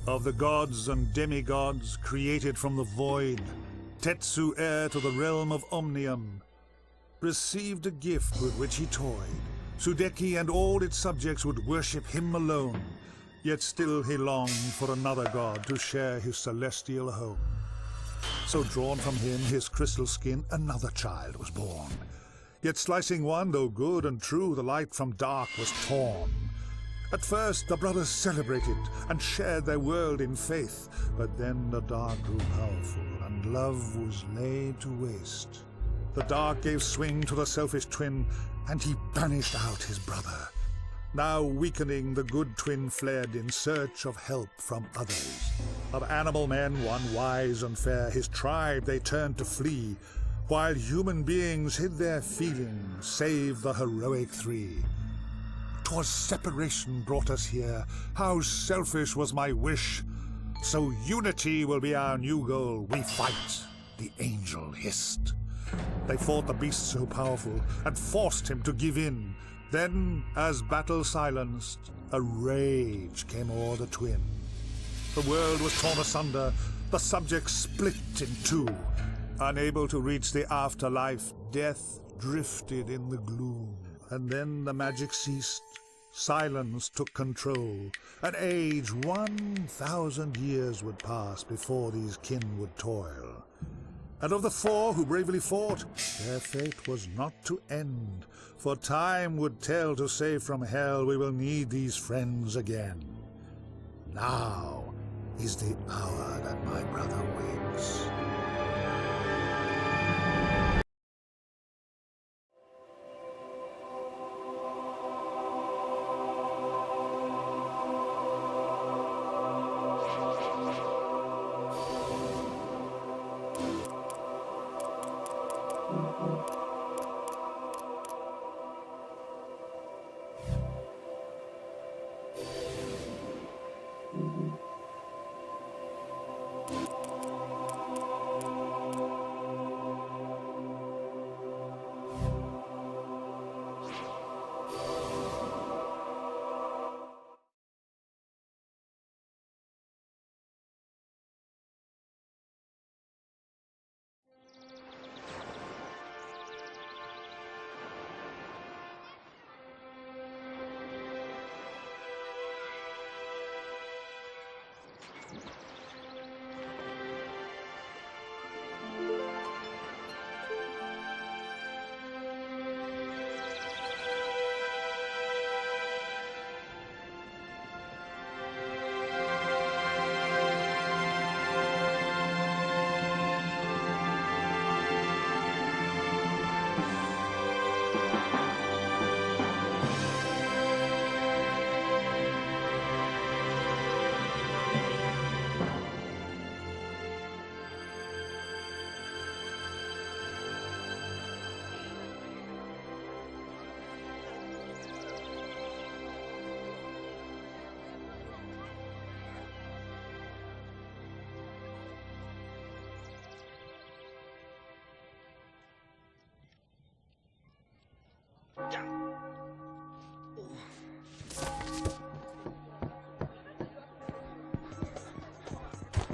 Of the gods and demigods created from the void, Tetsu, heir to the realm of Omnium, received a gift with which he toyed. Sudeki and all its subjects would worship him alone, yet still he longed for another god to share his celestial home. So drawn from him, his crystal skin, another child was born. Yet slicing one, though good and true, the light from dark was torn. At first the brothers celebrated and shared their world in faith, but then the dark grew powerful and love was laid to waste. The dark gave swing to the selfish twin, and he banished out his brother. Now weakening, the good twin fled in search of help from others. Of animal men, one wise and fair, his tribe they turned to flee, while human beings hid their feelings, save the heroic three. 'Twas separation brought us here. How selfish was my wish. So unity will be our new goal. We fight, the angel hissed. They fought the beast so powerful and forced him to give in. Then, as battle silenced, a rage came o'er the twin. The world was torn asunder, the subjects split in two. Unable to reach the afterlife, death drifted in the gloom. And then the magic ceased, silence took control. An age 1,000 years would pass before these kin would toil. And of the four who bravely fought, their fate was not to end, for time would tell to save from hell we will need these friends again. Now is the hour that my brother wakes.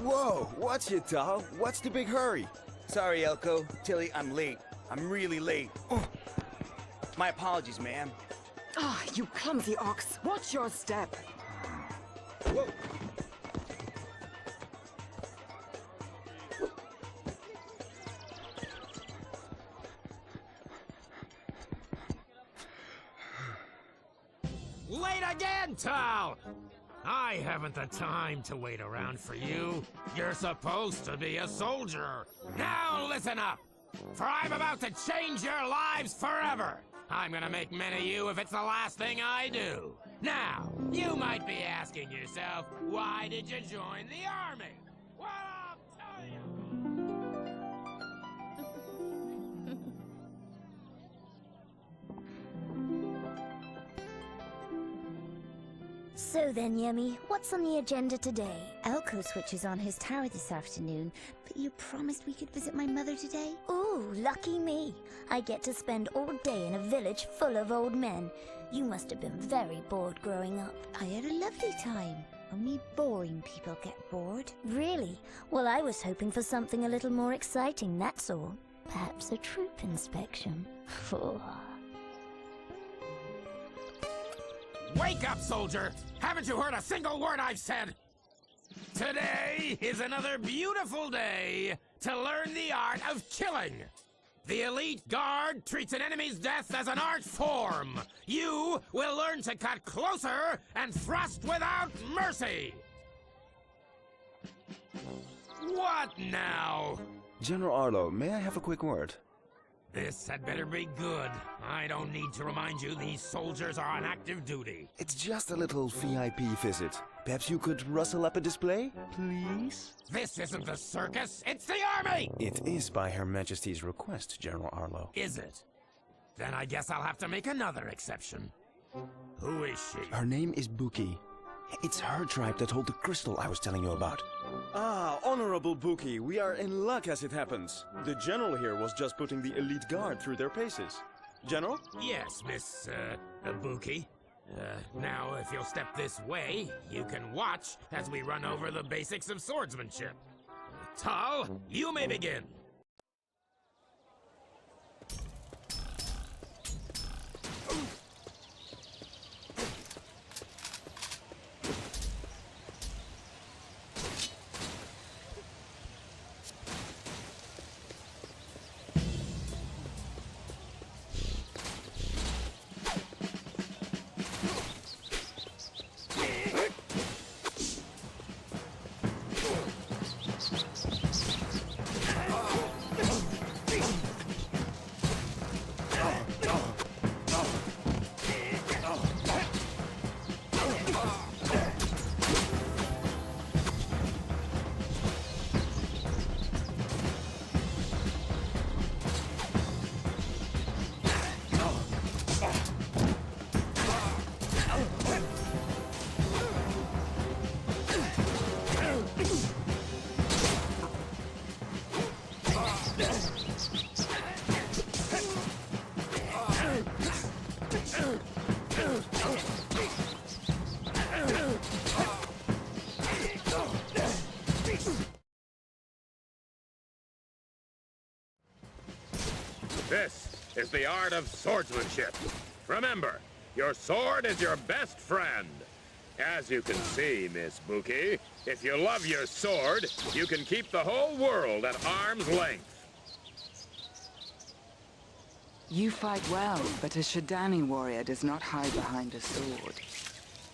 Whoa, what's it, doll? What's the big hurry? Sorry, Elko. Tilly, I'm late. I'm really late. My apologies, ma'am. Ah, you clumsy ox. Watch your step. Whoa. Late again, Tal! I haven't the time to wait around for you. You're supposed to be a soldier. Now listen up, for I'm about to change your lives forever. I'm gonna make men of you if it's the last thing I do. Now, you might be asking yourself, why did you join the army? Well, I'll tell you. So then, Yemi, what's on the agenda today? Elko switches on his tower this afternoon, but you promised we could visit my mother today? Ooh, lucky me. I get to spend all day in a village full of old men. You must have been very bored growing up. I had a lovely time. Only boring people get bored. Really? Well, I was hoping for something a little more exciting, that's all. Perhaps a troop inspection. Wake up, soldier! Haven't you heard a single word I've said? Today is another beautiful day to learn the art of killing. The elite guard treats an enemy's death as an art form. You will learn to cut closer and thrust without mercy. What now? General Arlo, may I have a quick word? This had better be good. I don't need to remind you these soldiers are on active duty. It's just a little VIP visit. Perhaps you could rustle up a display, please? This isn't the circus, it's the army! It is by Her Majesty's request, General Arlo. Is it? Then I guess I'll have to make another exception. Who is she? Her name is Buki. It's her tribe that hold the crystal I was telling you about. Ah, Honorable Buki, we are in luck as it happens. The General here was just putting the elite guard through their paces. General? Yes, Miss, Ibuki. Now, if you'll step this way, you can watch as we run over the basics of swordsmanship. Tal, you may begin. This is the art of swordsmanship. Remember, your sword is your best friend. As you can see, Miss Buki, if you love your sword, you can keep the whole world at arm's length. You fight well, but a Shadani warrior does not hide behind a sword.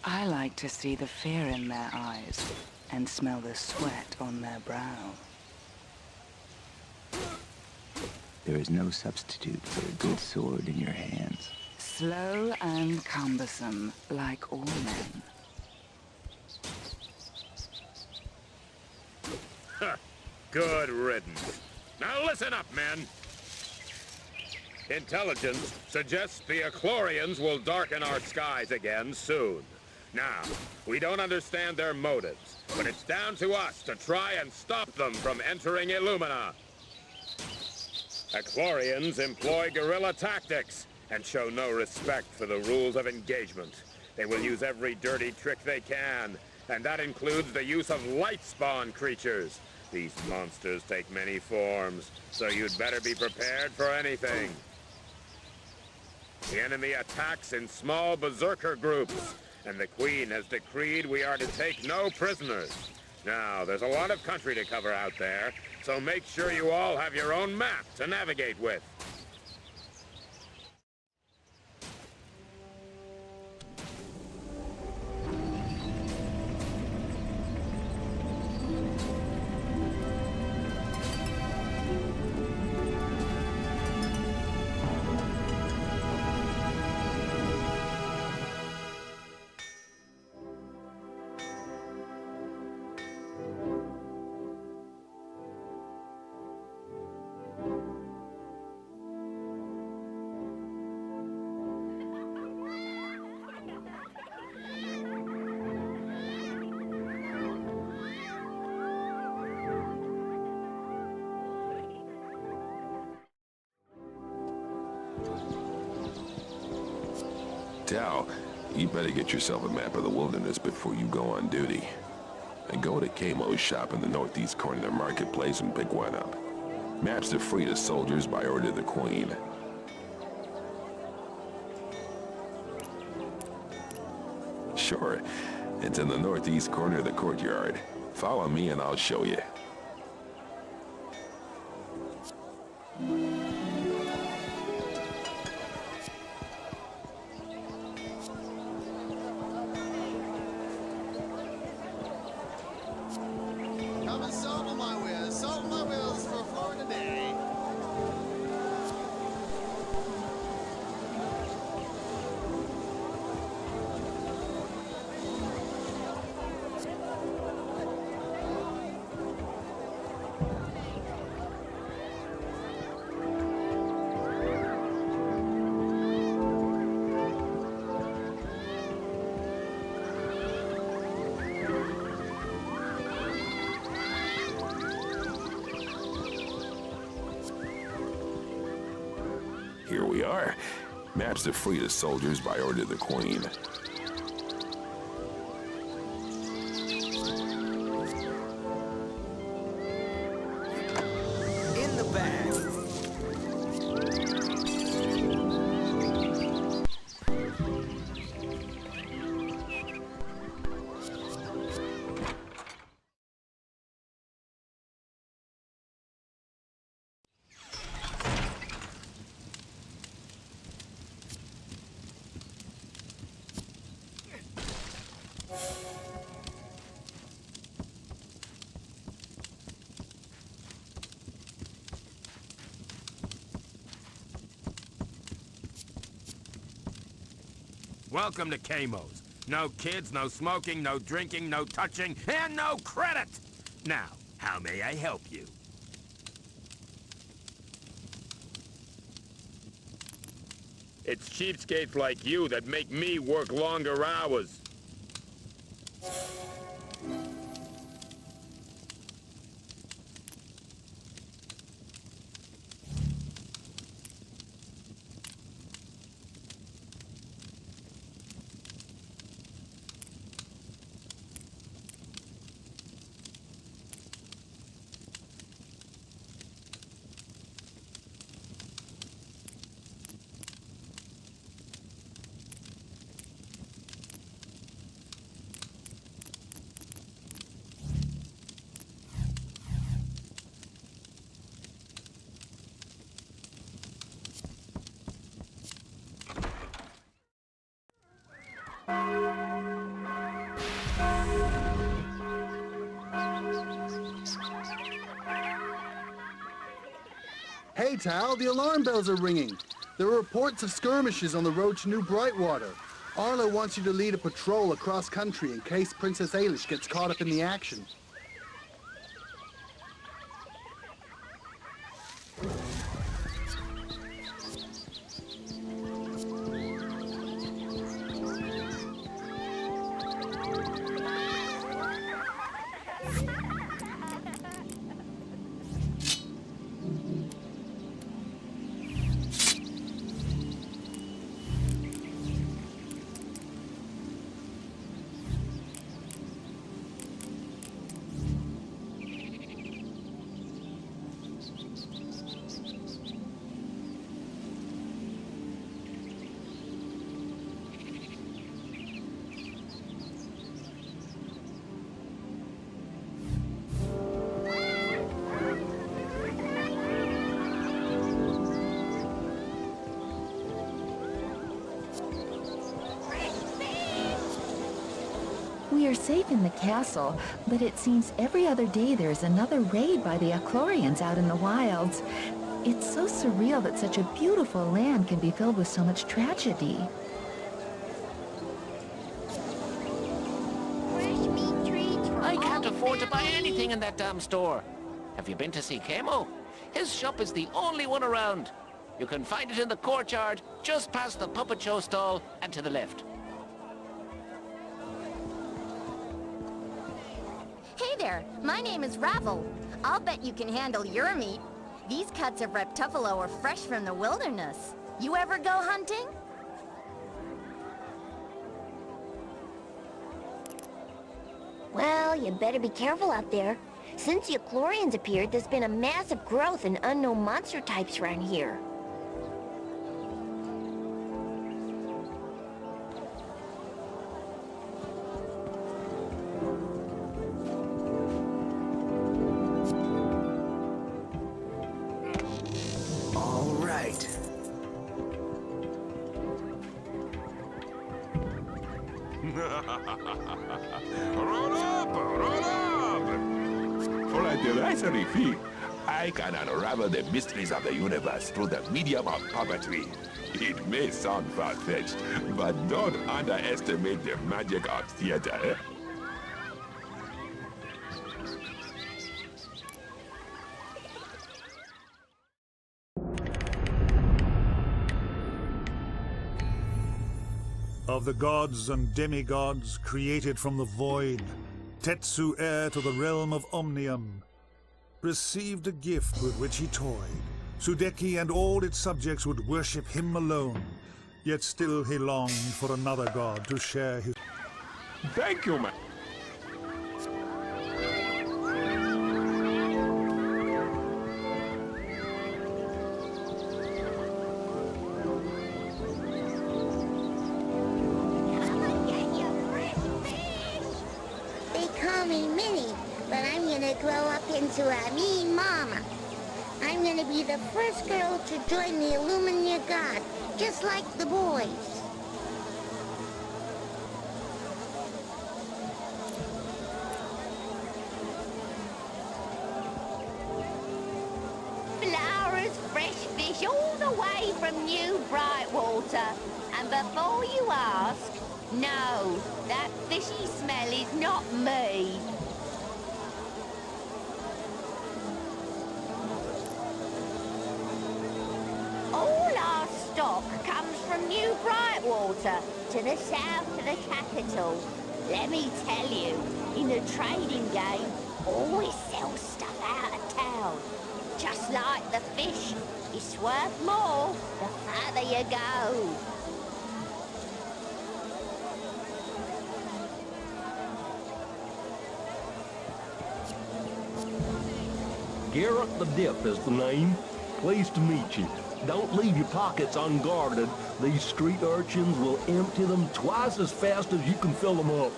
I like to see the fear in their eyes and smell the sweat on their brow. There is no substitute for a good sword in your hands. Slow and cumbersome, like all men. Good riddance. Now listen up, men. Intelligence suggests the Aklorians will darken our skies again soon. Now, we don't understand their motives, but it's down to us to try and stop them from entering Illumina. Aklorians employ guerrilla tactics and show no respect for the rules of engagement. They will use every dirty trick they can, and that includes the use of light spawn creatures. These monsters take many forms, so you'd better be prepared for anything. The enemy attacks in small berserker groups, and the Queen has decreed we are to take no prisoners. Now, there's a lot of country to cover out there, so make sure you all have your own map to navigate with. Tao, You better get yourself a map of the wilderness before you go on duty. And go to Kamo's shop in the northeast corner of the marketplace and pick one up. Maps are free to soldiers by order of the Queen. Sure, it's in the northeast corner of the courtyard. Follow me and I'll show you. Come and sample my wares. Sample my wares for a florin a day. Here we are. Maps are free to soldiers by order of the Queen. In the bag. Welcome to Kamo's. No kids, no smoking, no drinking, no touching, and no credit! Now, how may I help you? It's cheapskates like you that make me work longer hours. Hey, Tal, the alarm bells are ringing. There are reports of skirmishes on the road to New Brightwater. Arlo wants you to lead a patrol across country in case Princess Ailish gets caught up in the action. We are safe in the castle, but it seems every other day there's another raid by the Aklorians out in the wilds. It's so surreal that such a beautiful land can be filled with so much tragedy. I can't afford to buy anything in that damn store. Have you been to see Kamo? His shop is the only one around. You can find it in the courtyard, just past the puppet show stall, and to the left. Hey there, my name is Ravel. I'll bet you can handle your meat. These cuts of reptuffalo are fresh from the wilderness. You ever go hunting? Well, you better be careful out there. Since the Aklorians appeared, there's been a massive growth in unknown monster types around here. All right. Roll up! Roll up! For a derisory fee, I can unravel the mysteries of the universe through the medium of puppetry. It may sound far-fetched, but don't underestimate the magic of theater. Of the gods and demigods created from the void, Tetsu, heir to the realm of Omnium, received a gift with which he toyed. Sudeki and all its subjects would worship him alone, yet still he longed for another god to share his... Thank you, man. Grow up into a mean mama. I'm gonna be the first girl to join the Illumina God, just like the boys. Flowers, fresh fish, all the way from New Brightwater. And before you ask, no, that fishy smell is not me. All our stock comes from New Brightwater, to the south of the capital. Let me tell you, in the trading game, always sell stuff out of town. Just like the fish, it's worth more the further you go. Garrett the Dip is the name. Pleased to meet you. Don't leave your pockets unguarded. These street urchins will empty them twice as fast as you can fill them up.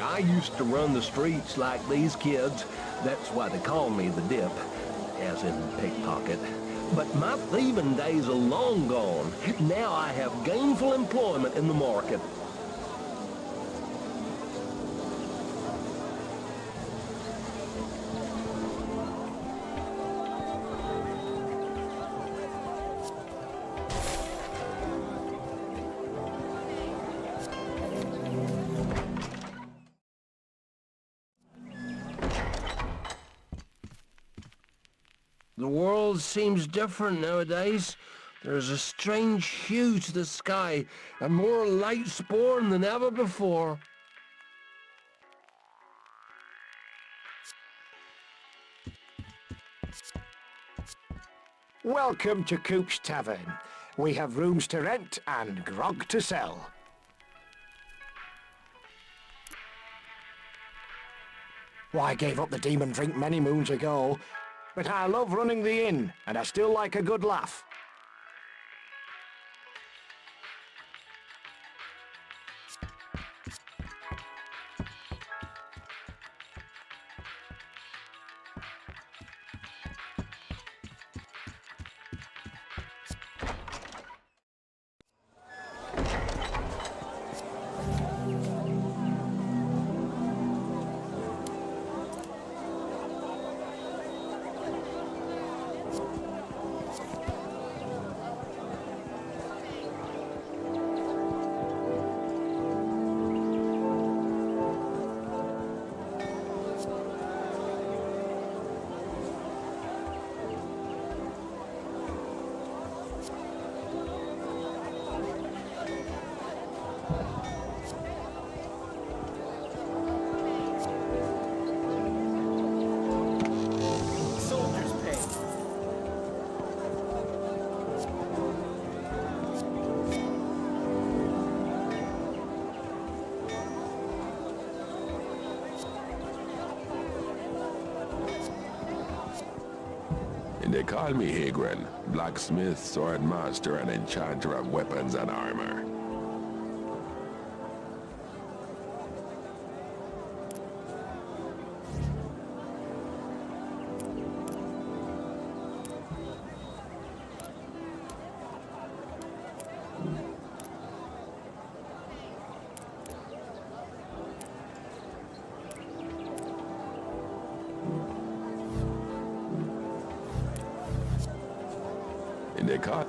I used to run the streets like these kids. That's why they call me the Dip, as in pickpocket. But my thieving days are long gone. Now I have gainful employment in the market. The world seems different nowadays. There's a strange hue to the sky, and more light spawn than ever before. Welcome to Coop's Tavern. We have rooms to rent and grog to sell. Well, I gave up the demon drink many moons ago, but I love running the inn, and I still like a good laugh. They call me Hagren, blacksmith, sword master, and enchanter of weapons and armor. They caught.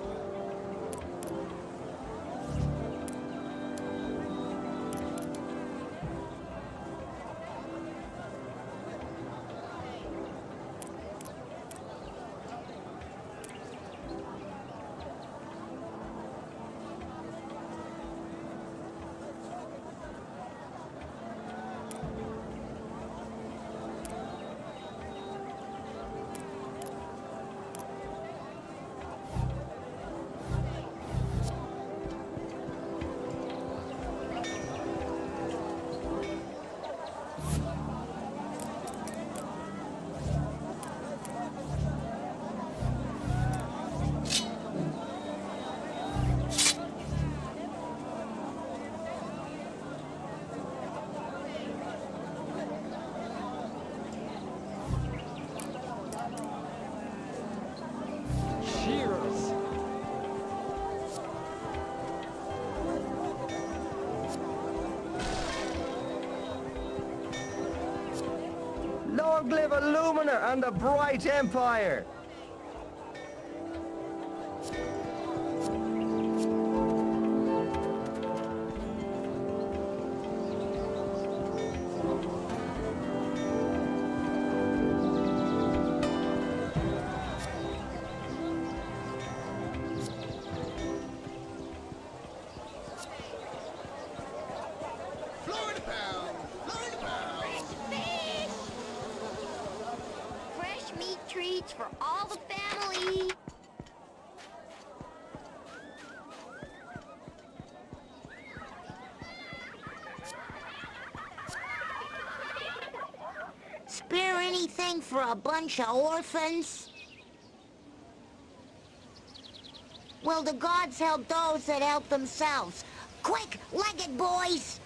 Long live Illumina and the bright empire! Fresh meat treats for all the family. Spare anything for a bunch of orphans? Well, the gods help those that help themselves. Quick, leg it, boys!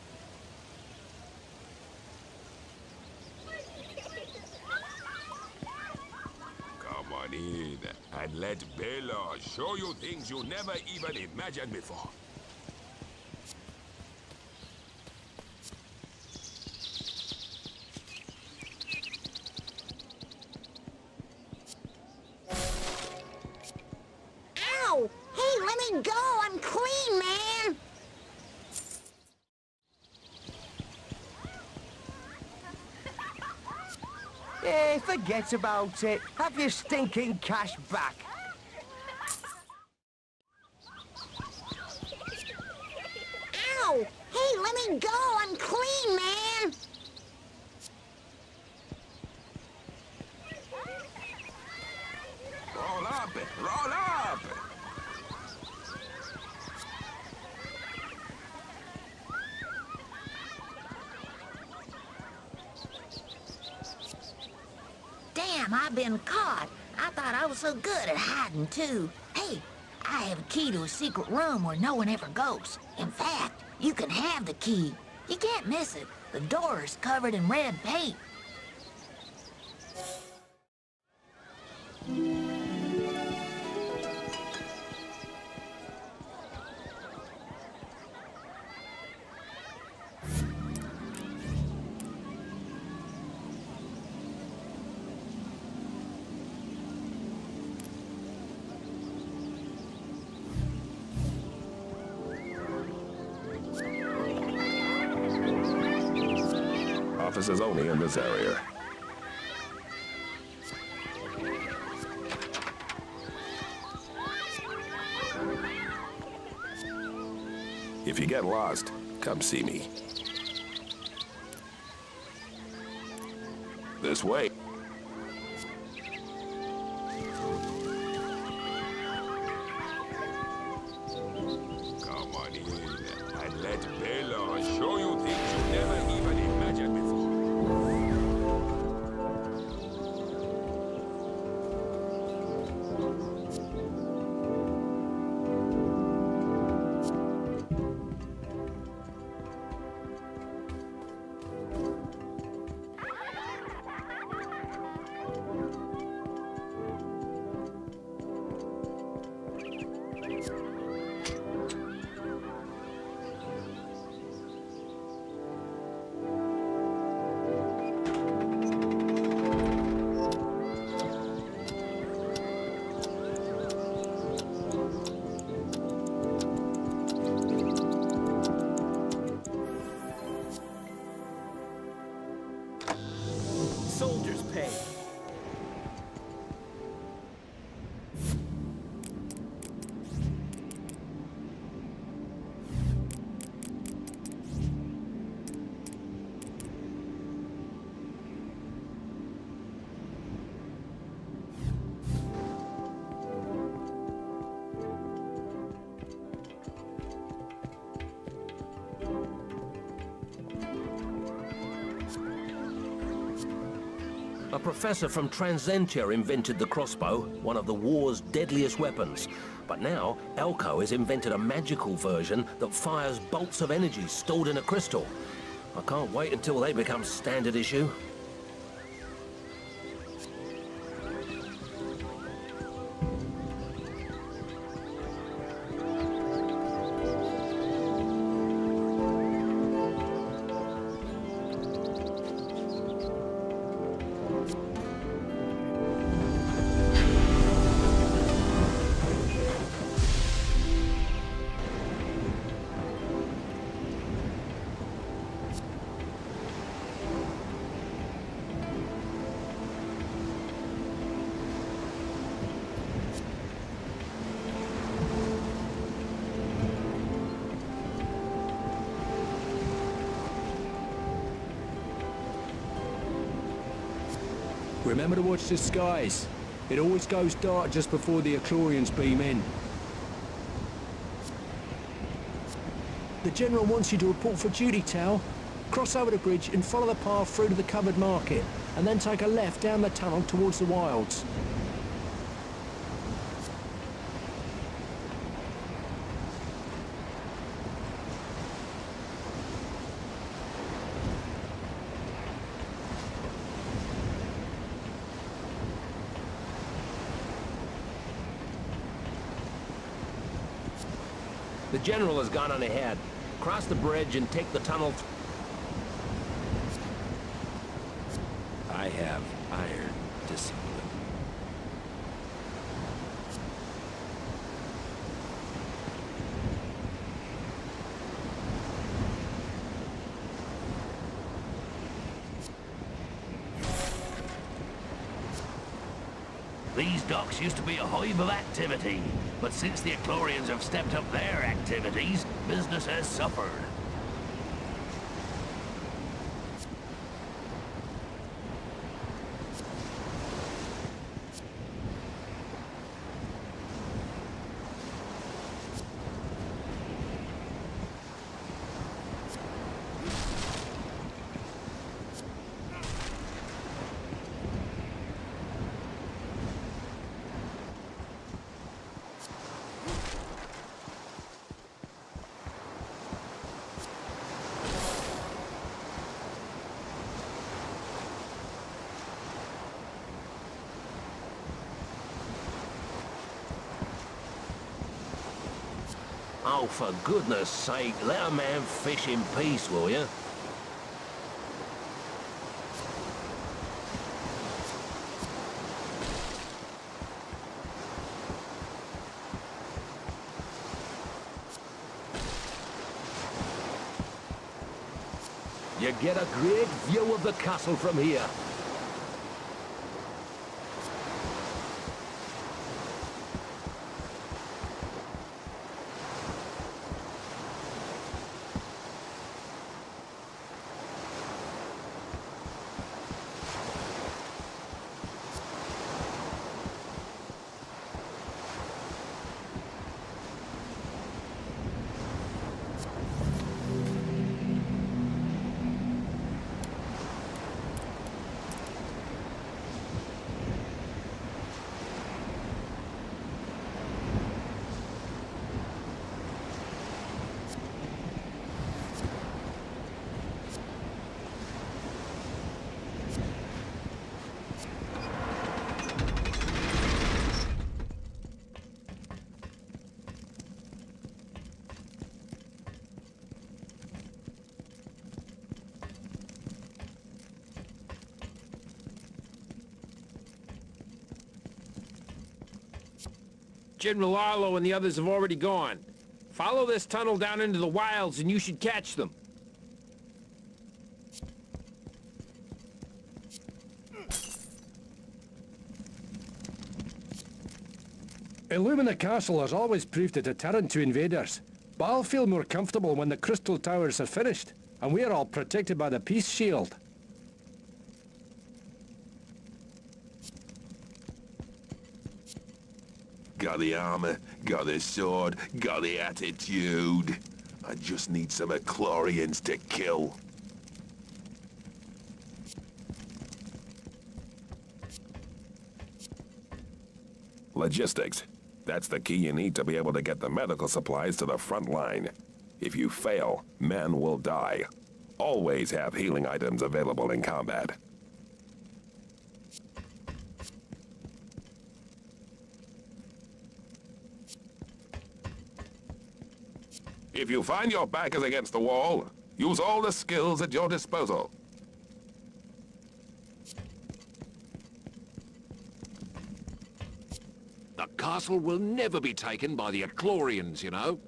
Come on in, and let Bella show you things you never even imagined before. Ow! Hey, let me go! I'm clean, man! Eh, forget about it. Have your stinking cash back. Ow! Hey, let me go! I'm clean, man! Roll up! Roll up! Damn, I've been caught. I thought I was so good at hiding, too. Hey, I have a key to a secret room where no one ever goes. In fact, you can have the key. You can't miss it. The door is covered in red paint. Officers only in this area. If you get lost, come see me. This way. Come on in and let Bella show you things you never even imagined before. A professor from Transentia invented the crossbow, one of the war's deadliest weapons. But now, Elko has invented a magical version that fires bolts of energy stored in a crystal. I can't wait until they become standard issue. Remember to watch the skies. It always goes dark just before the Aklorians beam in. The General wants you to report for duty, Tal. Cross over the bridge and follow the path through to the covered market, and then take a left down the tunnel towards the wilds. The General has gone on ahead. Cross the bridge and take the tunnel. I have iron discipline. These docks used to be a hive of activity, but since the Aklorians have stepped up their activities, business has suffered. Oh, for goodness sake, let a man fish in peace, will you? You get a great view of the castle from here. General Arlo and the others have already gone. Follow this tunnel down into the wilds and you should catch them. Illumina Castle has always proved a deterrent to invaders, but I'll feel more comfortable when the crystal towers are finished, and we're all protected by the peace shield. Got the armor, got the sword, got the attitude. I just need some Aklorians to kill. Logistics. That's the key you need to be able to get the medical supplies to the front line. If you fail, men will die. Always have healing items available in combat. If you find your back is against the wall, use all the skills at your disposal. The castle will never be taken by the Aklorians, you know.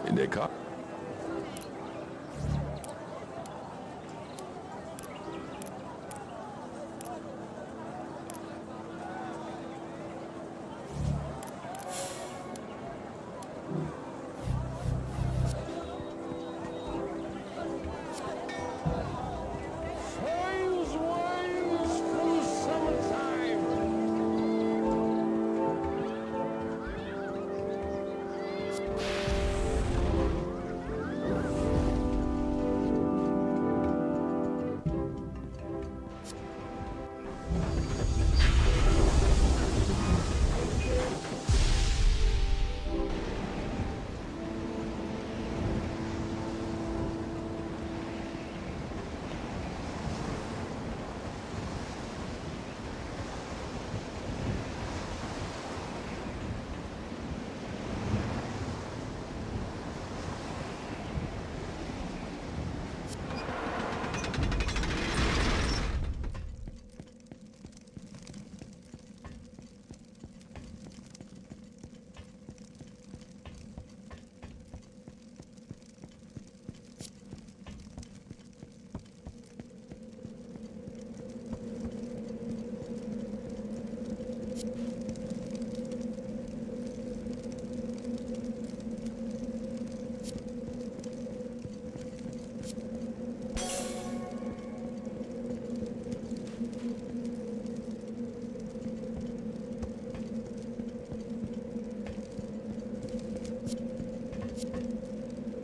In der Ka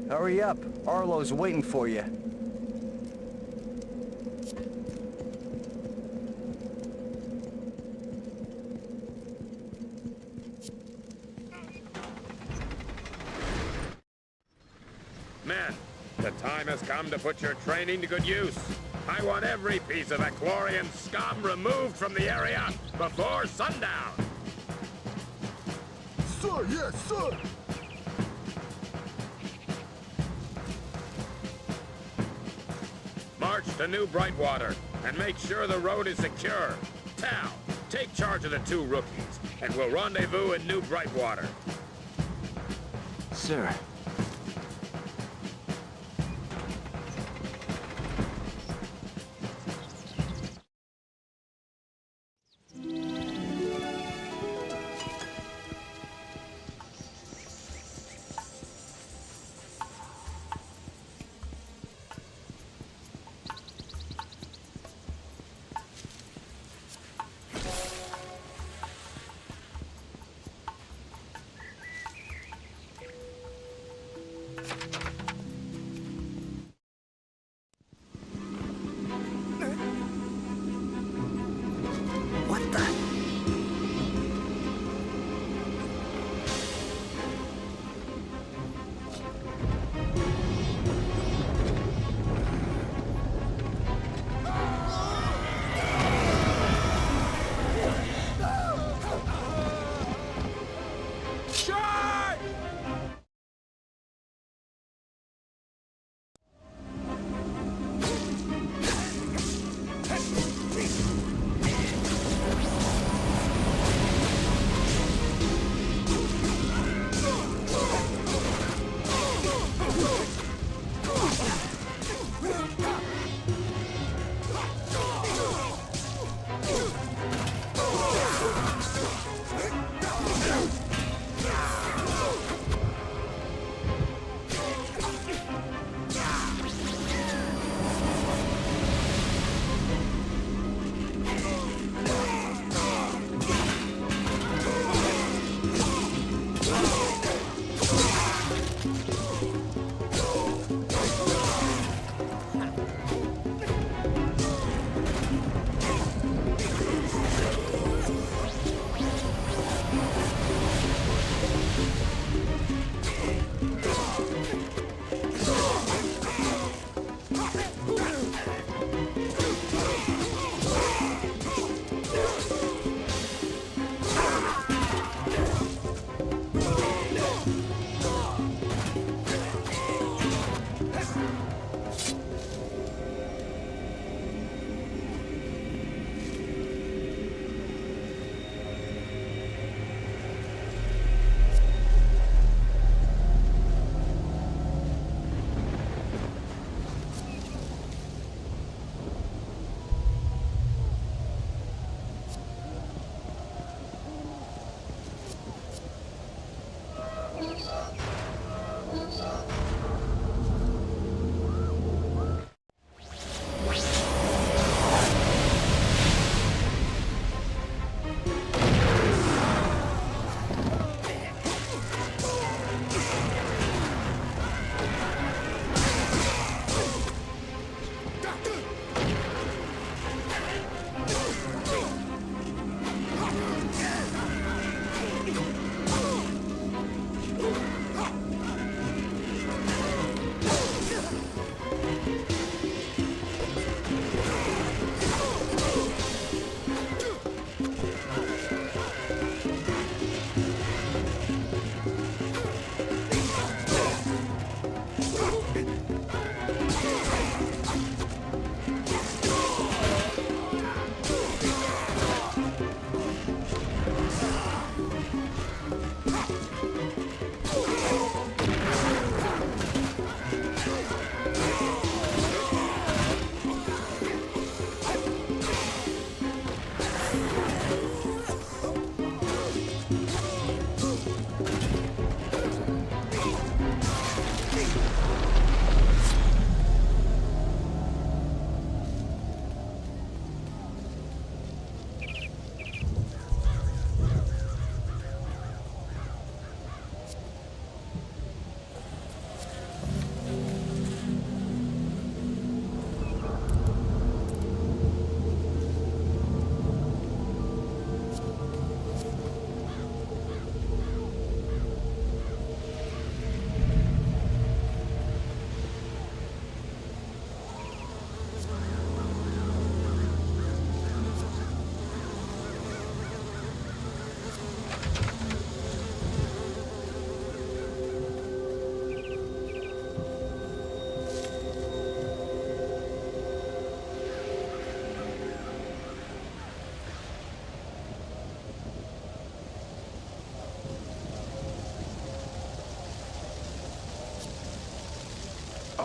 Hurry up. Arlo's waiting for you. Men, the time has come to put your training to good use. I want every piece of Aklorian scum removed from the area before sundown. Sir, yes, sir! March to New Brightwater and make sure the road is secure. Tal, take charge of the two rookies, and we'll rendezvous in New Brightwater. Sir.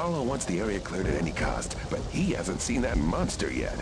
Arlo wants the area cleared at any cost, but he hasn't seen that monster yet.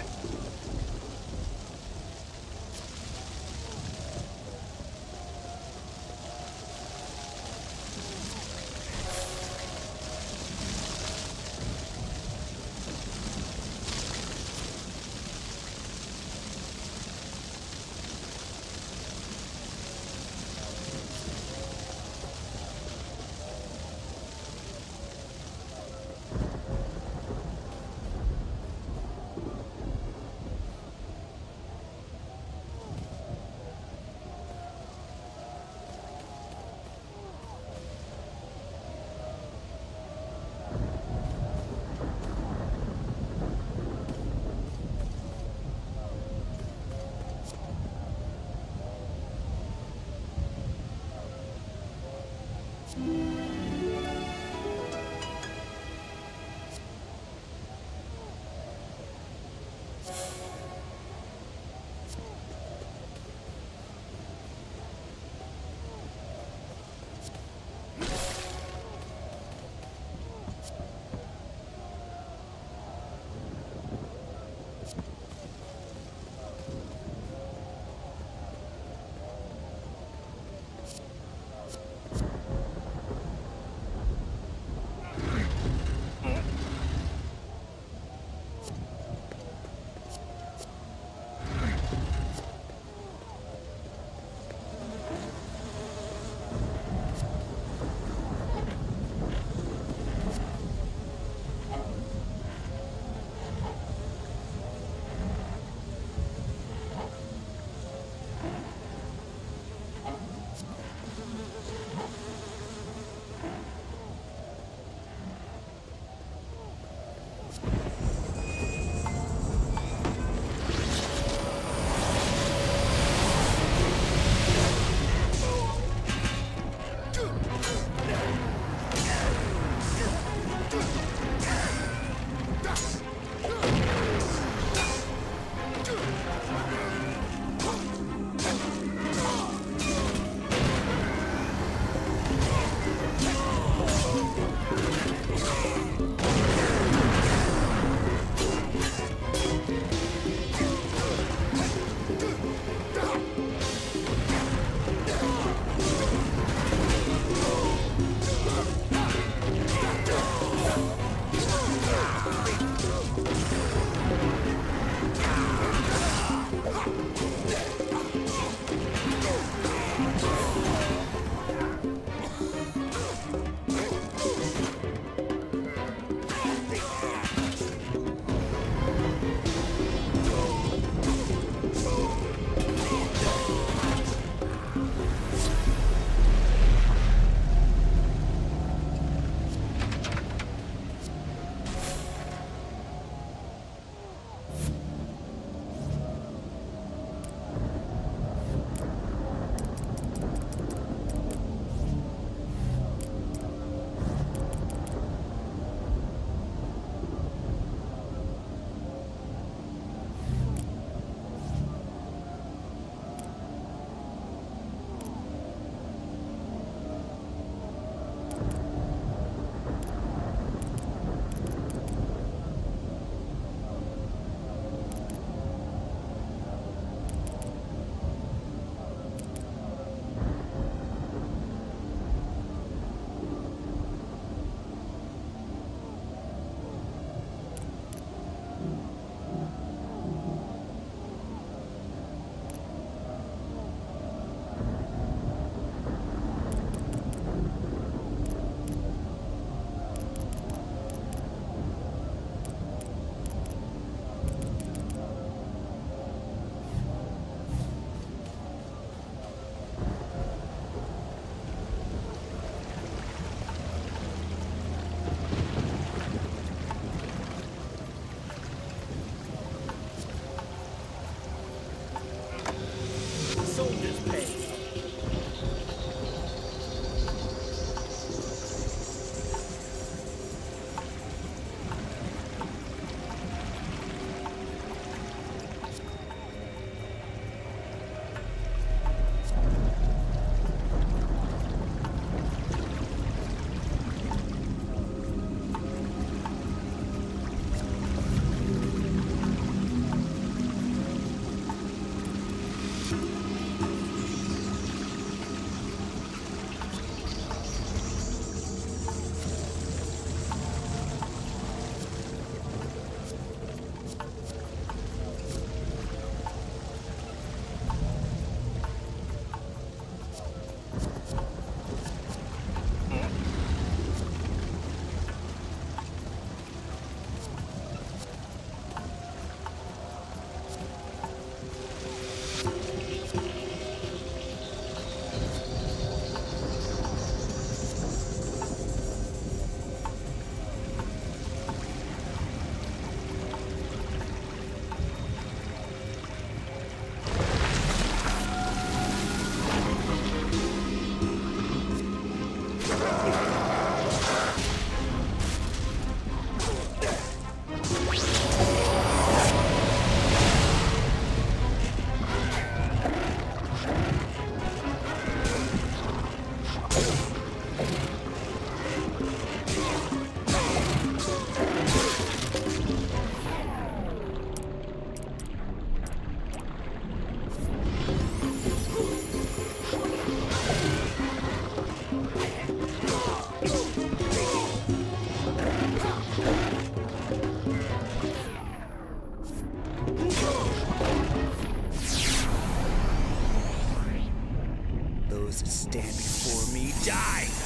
stand before me, die!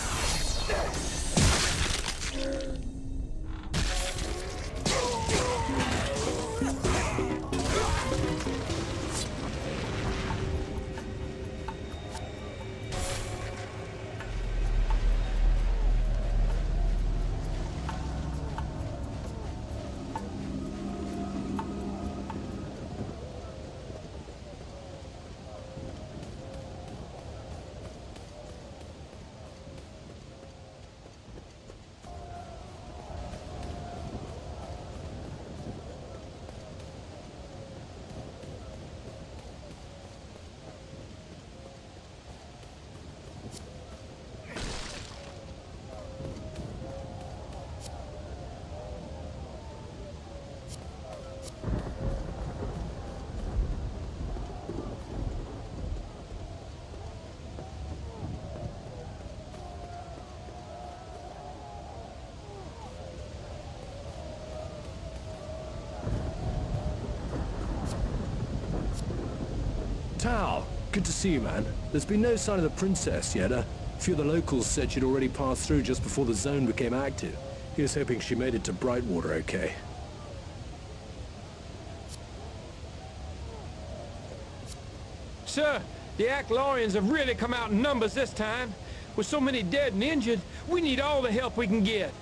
Tal, good to see you, man. There's been no sign of the princess yet. A few of the locals said she'd already passed through just before the zone became active. He was hoping she made it to Brightwater okay. Sir, the Aklorians have really come out in numbers this time. With so many dead and injured, we need all the help we can get.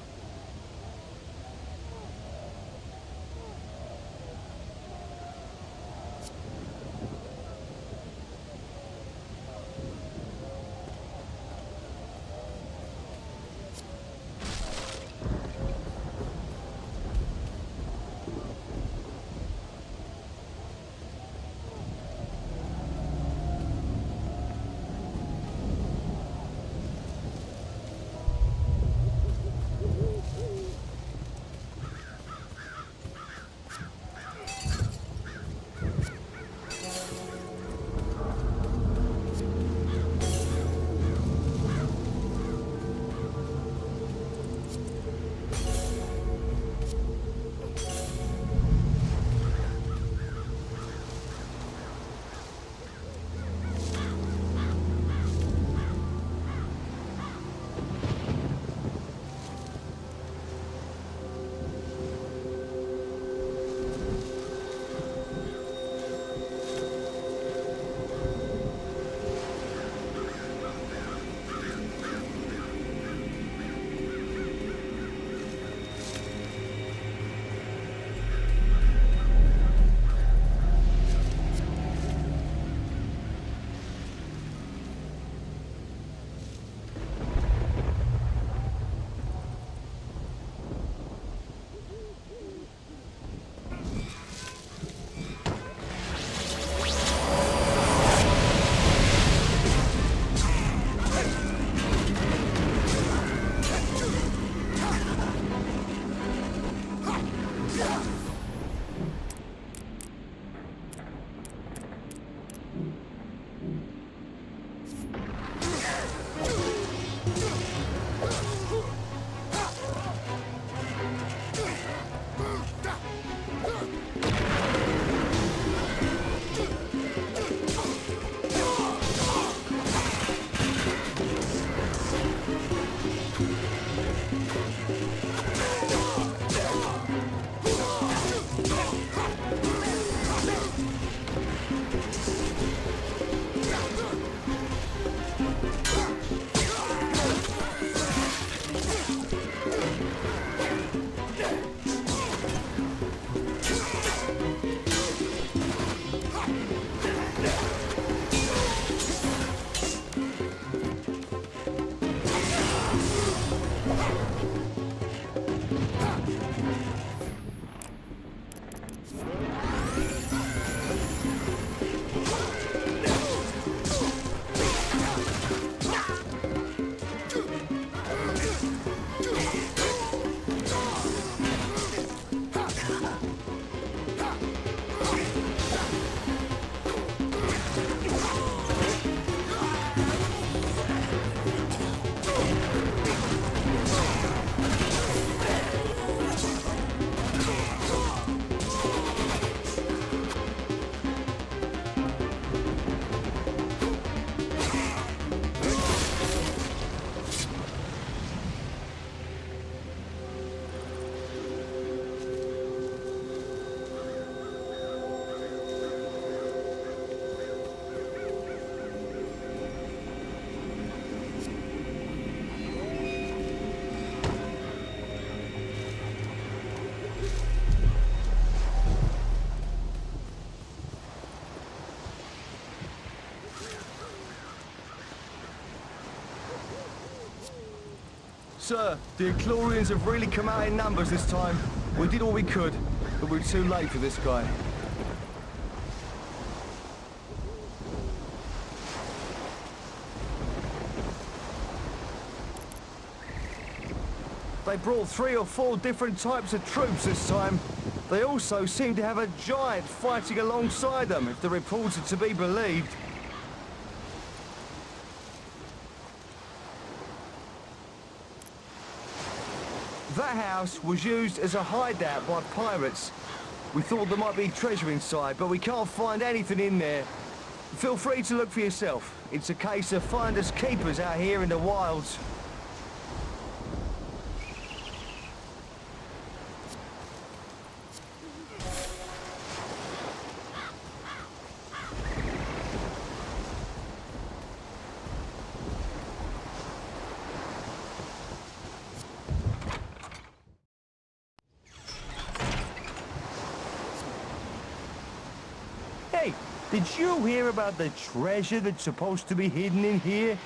Sir, the Aklorians have really come out in numbers this time. We did all we could, but we're too late for this guy. They brought 3 or 4 different types of troops this time. They also seem to have a giant fighting alongside them, if the reports are to be believed. That house was used as a hideout by pirates. We thought there might be treasure inside, but we can't find anything in there. Feel free to look for yourself. It's a case of finders keepers out here in the wilds. Hey, did you hear about the treasure that's supposed to be hidden in here?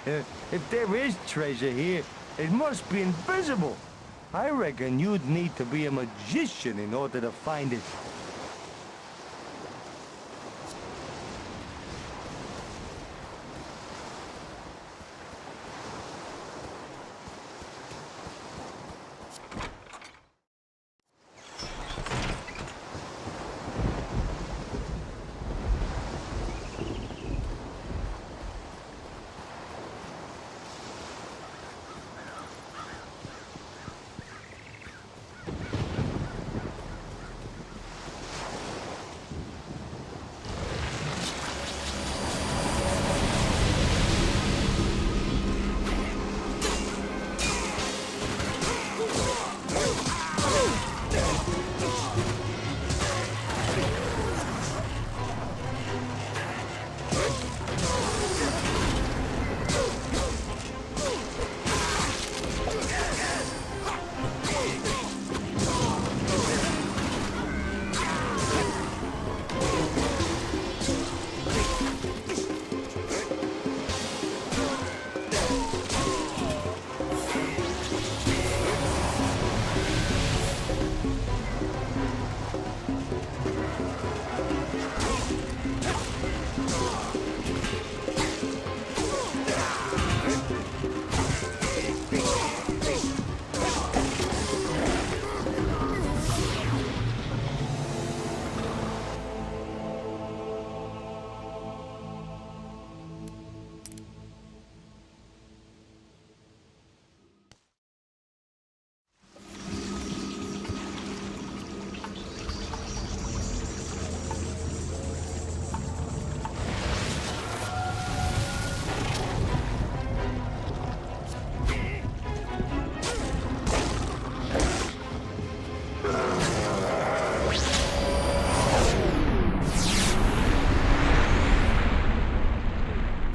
If there is treasure here, it must be invisible. I reckon you'd need to be a magician in order to find it.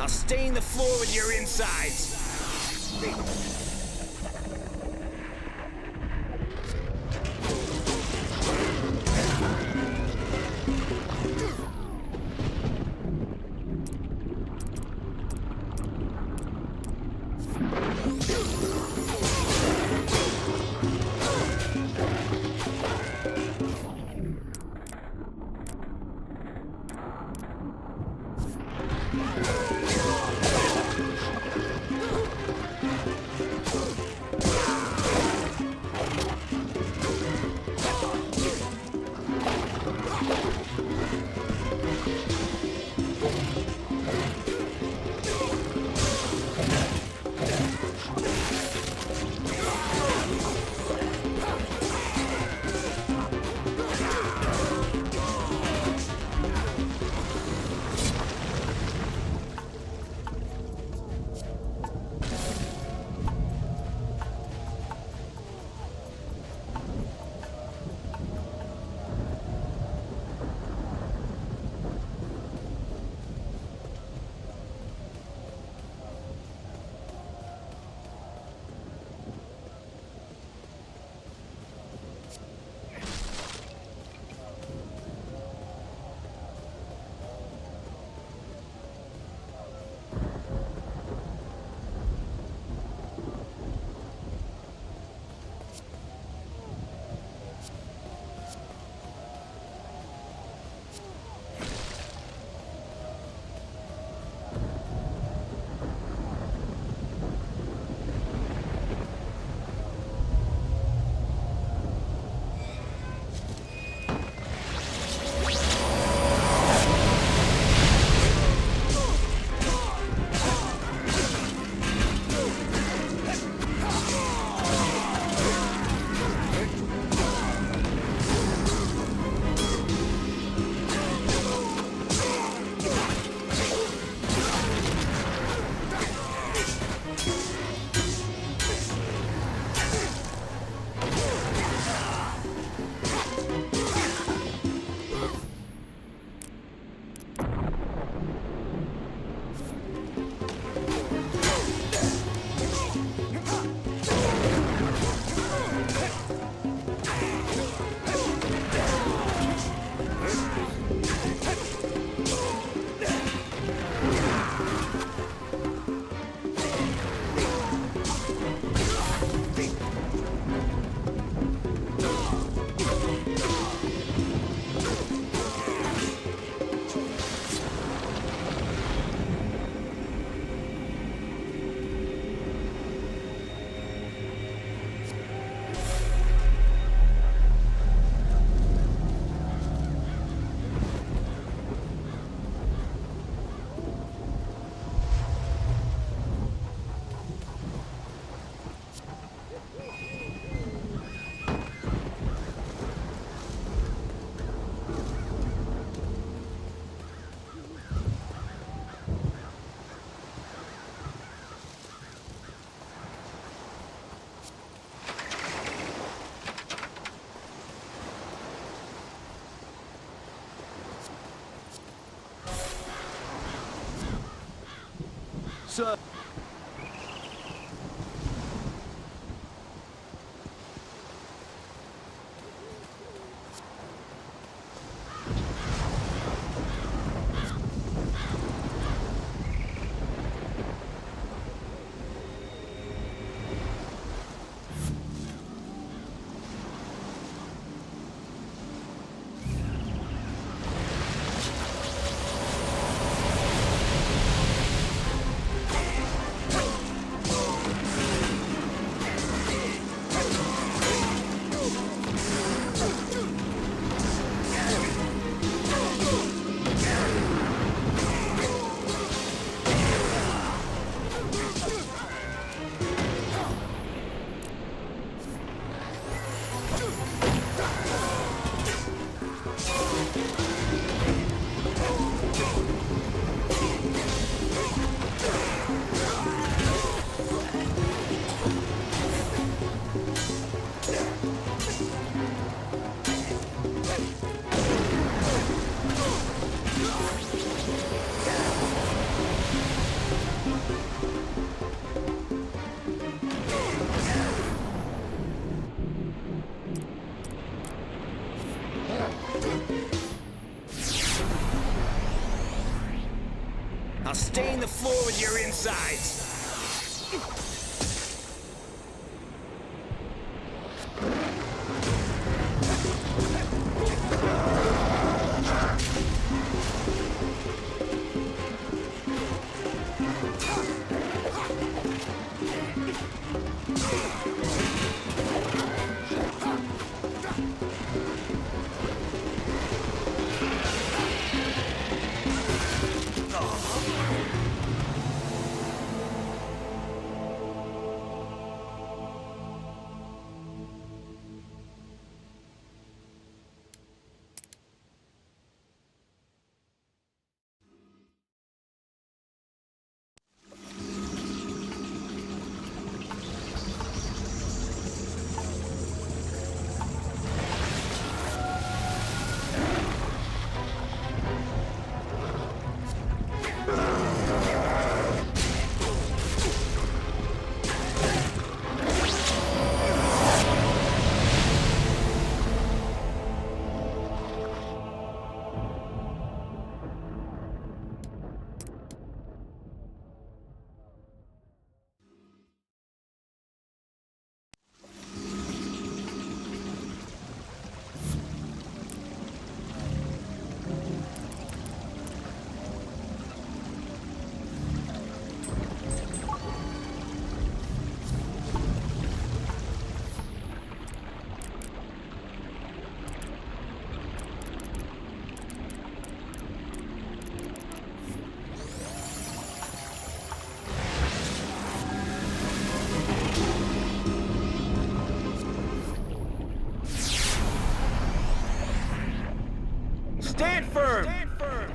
Stain the floor with your insides. sir. I'll stain the floor with your insides. Stand firm! Stand firm!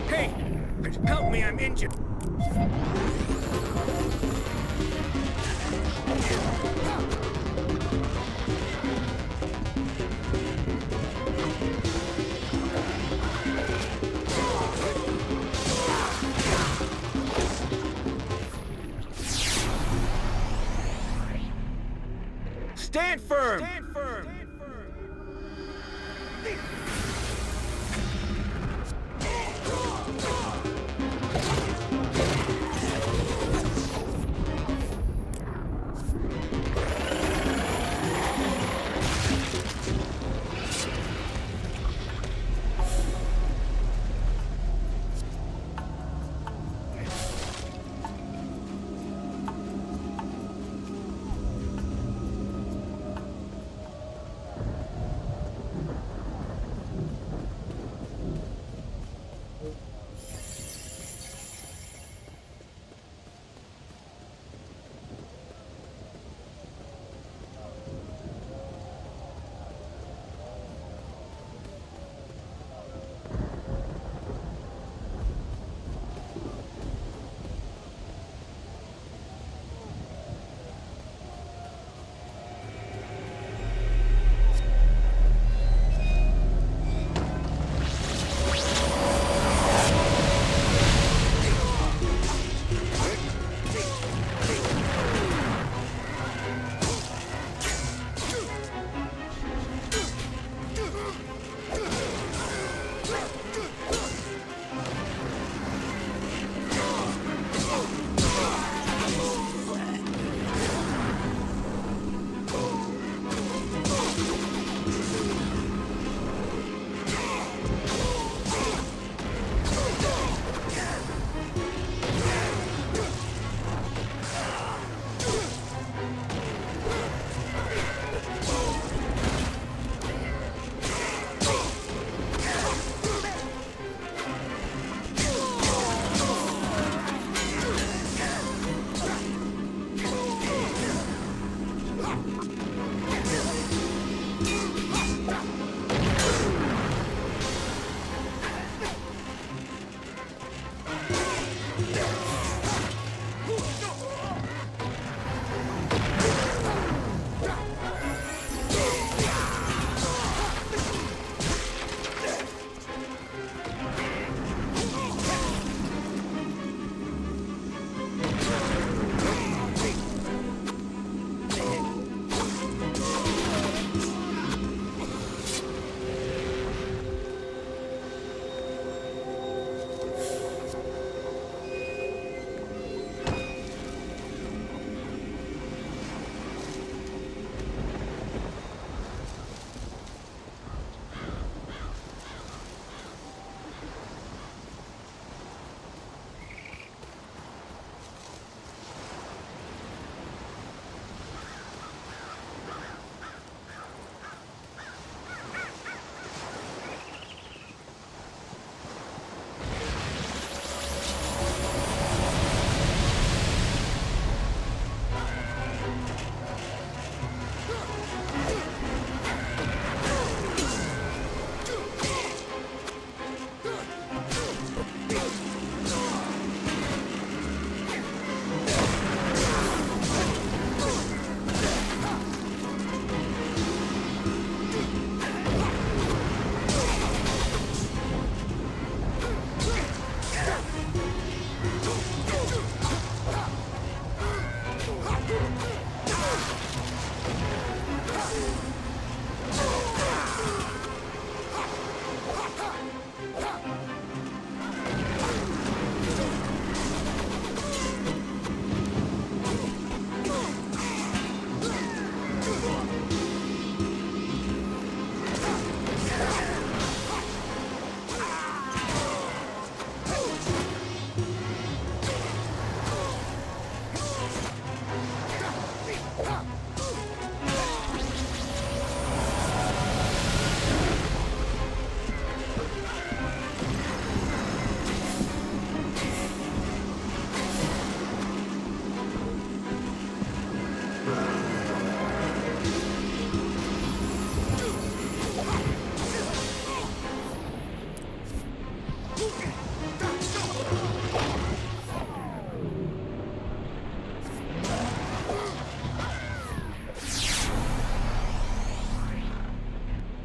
Hey! Help me, I'm injured! Stand firm! Stand firm!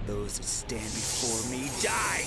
Those who stand before me die!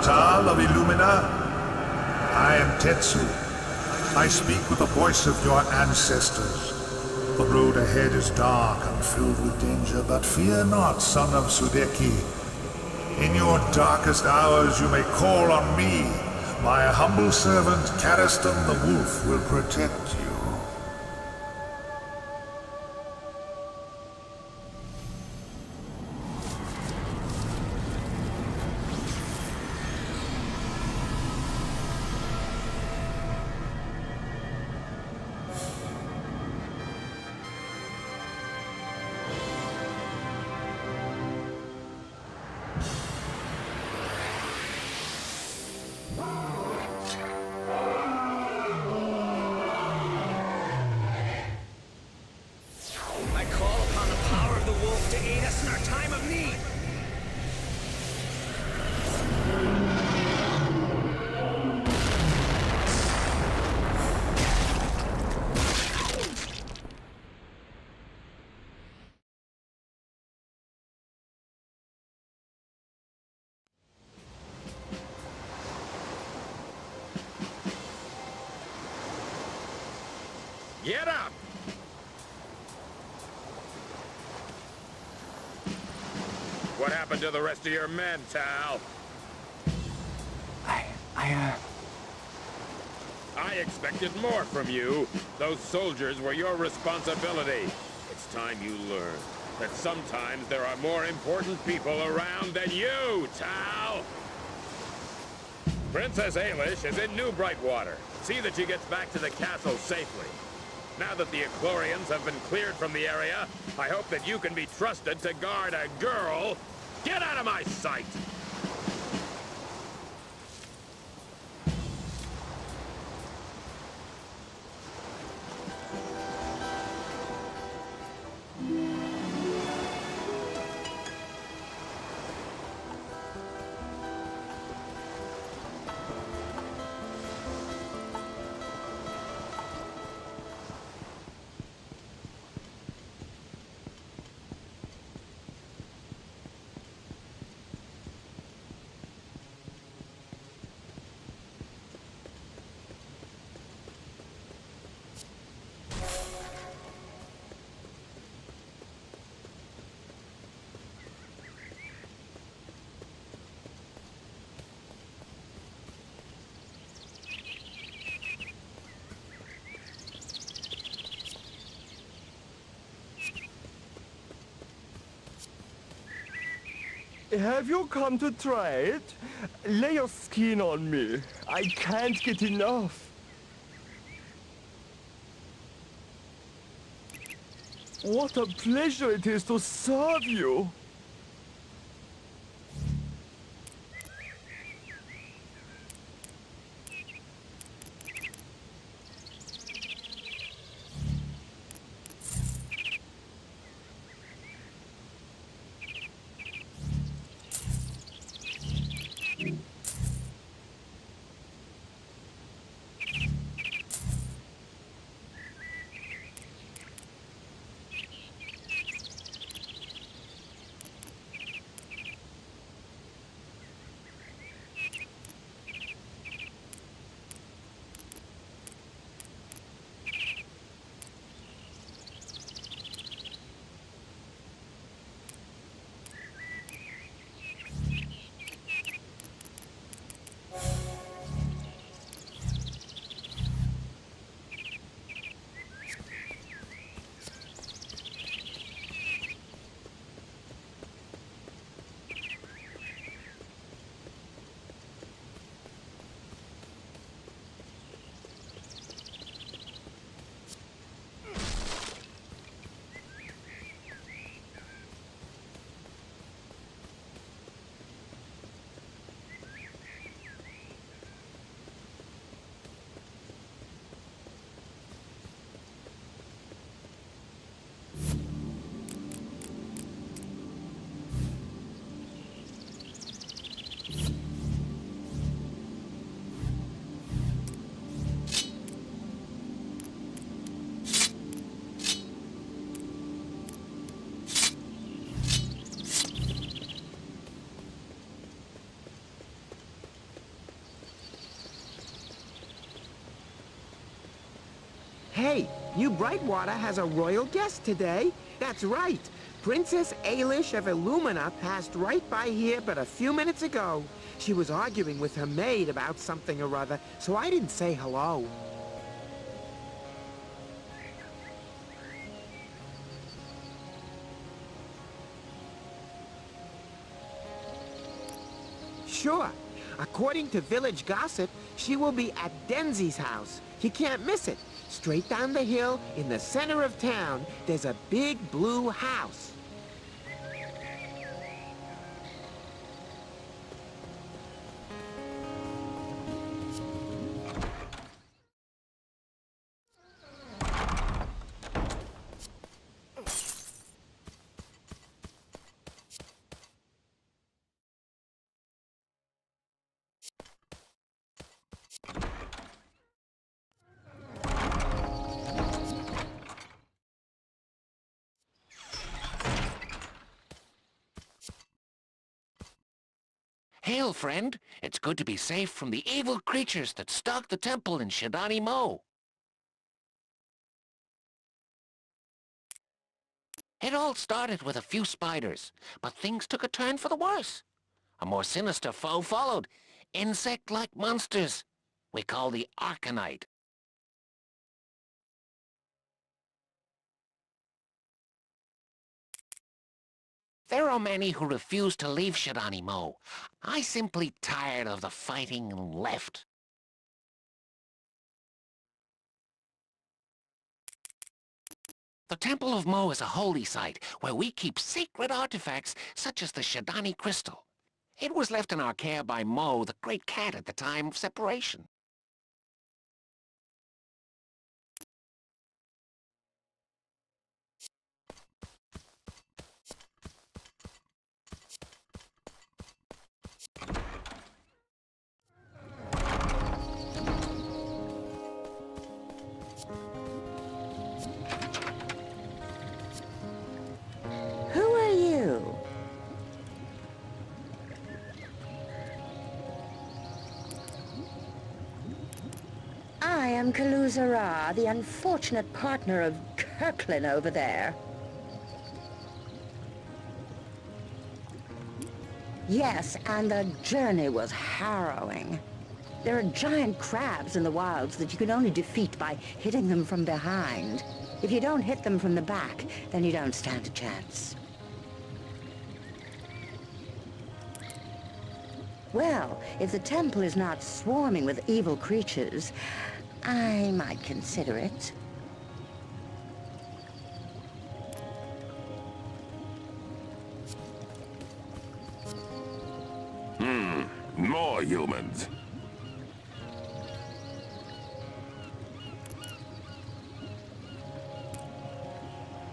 Tal of Illumina. I am Tetsu. I speak with the voice of your ancestors. The road ahead is dark and filled with danger, but fear not, son of Sudeki. In your darkest hours you may call on me. My humble servant, Cariston the Wolf, will protect you. I call upon the power of the wolf to aid us in our time of need. Get up! What happened to the rest of your men, Tal? I expected more from you. Those soldiers were your responsibility. It's time you learn that sometimes there are more important people around than you, Tal! Princess Ailish is in New Brightwater. See that she gets back to the castle safely. Now that the Aklorians have been cleared from the area, I hope that you can be trusted to guard a girl. Get out of my sight! Have you come to try it? Lay your skin on me. I can't get enough. What a pleasure it is to serve you. Hey, New Brightwater has a royal guest today. That's right. Princess Ailish of Illumina passed right by here but a few minutes ago. She was arguing with her maid about something or other, so I didn't say hello. Sure. According to village gossip, she will be at Denzi's house. You can't miss it. Straight down the hill, in the center of town, there's a big blue house. Hail, friend. It's good to be safe from the evil creatures that stalk the temple in Shadani Mo. It all started with a few spiders, but things took a turn for the worse. A more sinister foe followed. Insect-like monsters we call the Arcanite. There are many who refuse to leave Shadani Mo. I simply tired of the fighting and left. The Temple of Mo is a holy site where we keep sacred artifacts such as the Shadani crystal. It was left in our care by Mo, the great cat, at the time of separation. Who are you? I am Kaluzara, the unfortunate partner of Kirklin over there. Yes, and the journey was harrowing. There are giant crabs in the wilds that you can only defeat by hitting them from behind. If you don't hit them from the back, then you don't stand a chance. Well, if the temple is not swarming with evil creatures, I might consider it. More humans.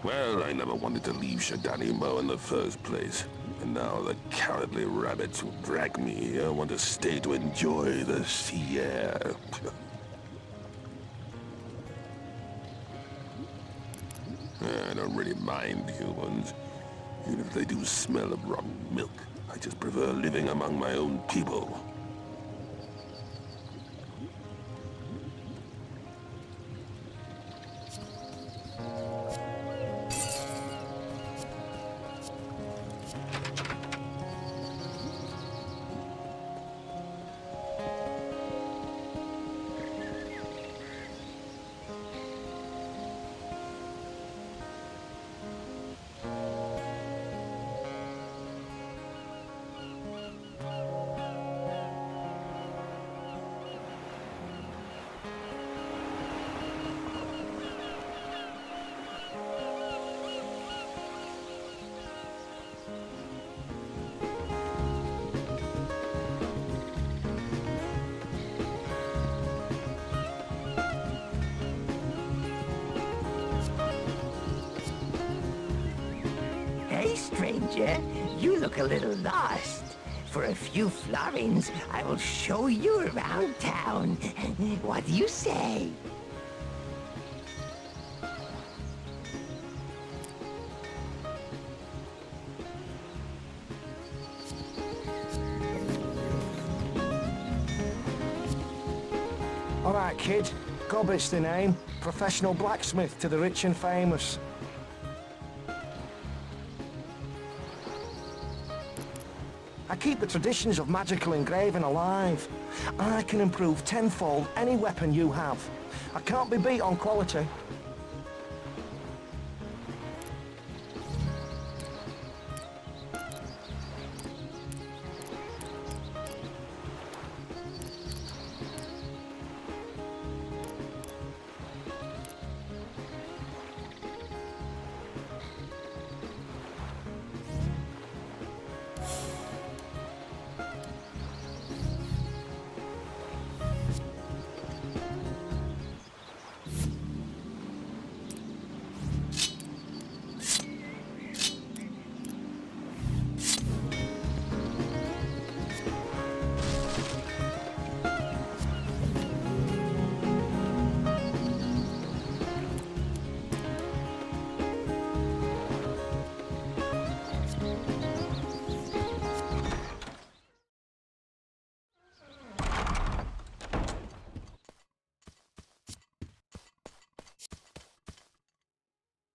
Well, I never wanted to leave Shadani Mo in the first place. And now the cowardly rabbits who drag me here want to stay to enjoy the sea air. I don't really mind humans. Even if they do smell of rotten milk, I just prefer living among my own people. Hey, stranger, you look a little lost. For a few florins, I will show you around town. What do you say? All right, kid. Gobbet's the name. Professional blacksmith to the rich and famous. I keep the traditions of magical engraving alive. I can improve tenfold any weapon you have. I can't be beat on quality.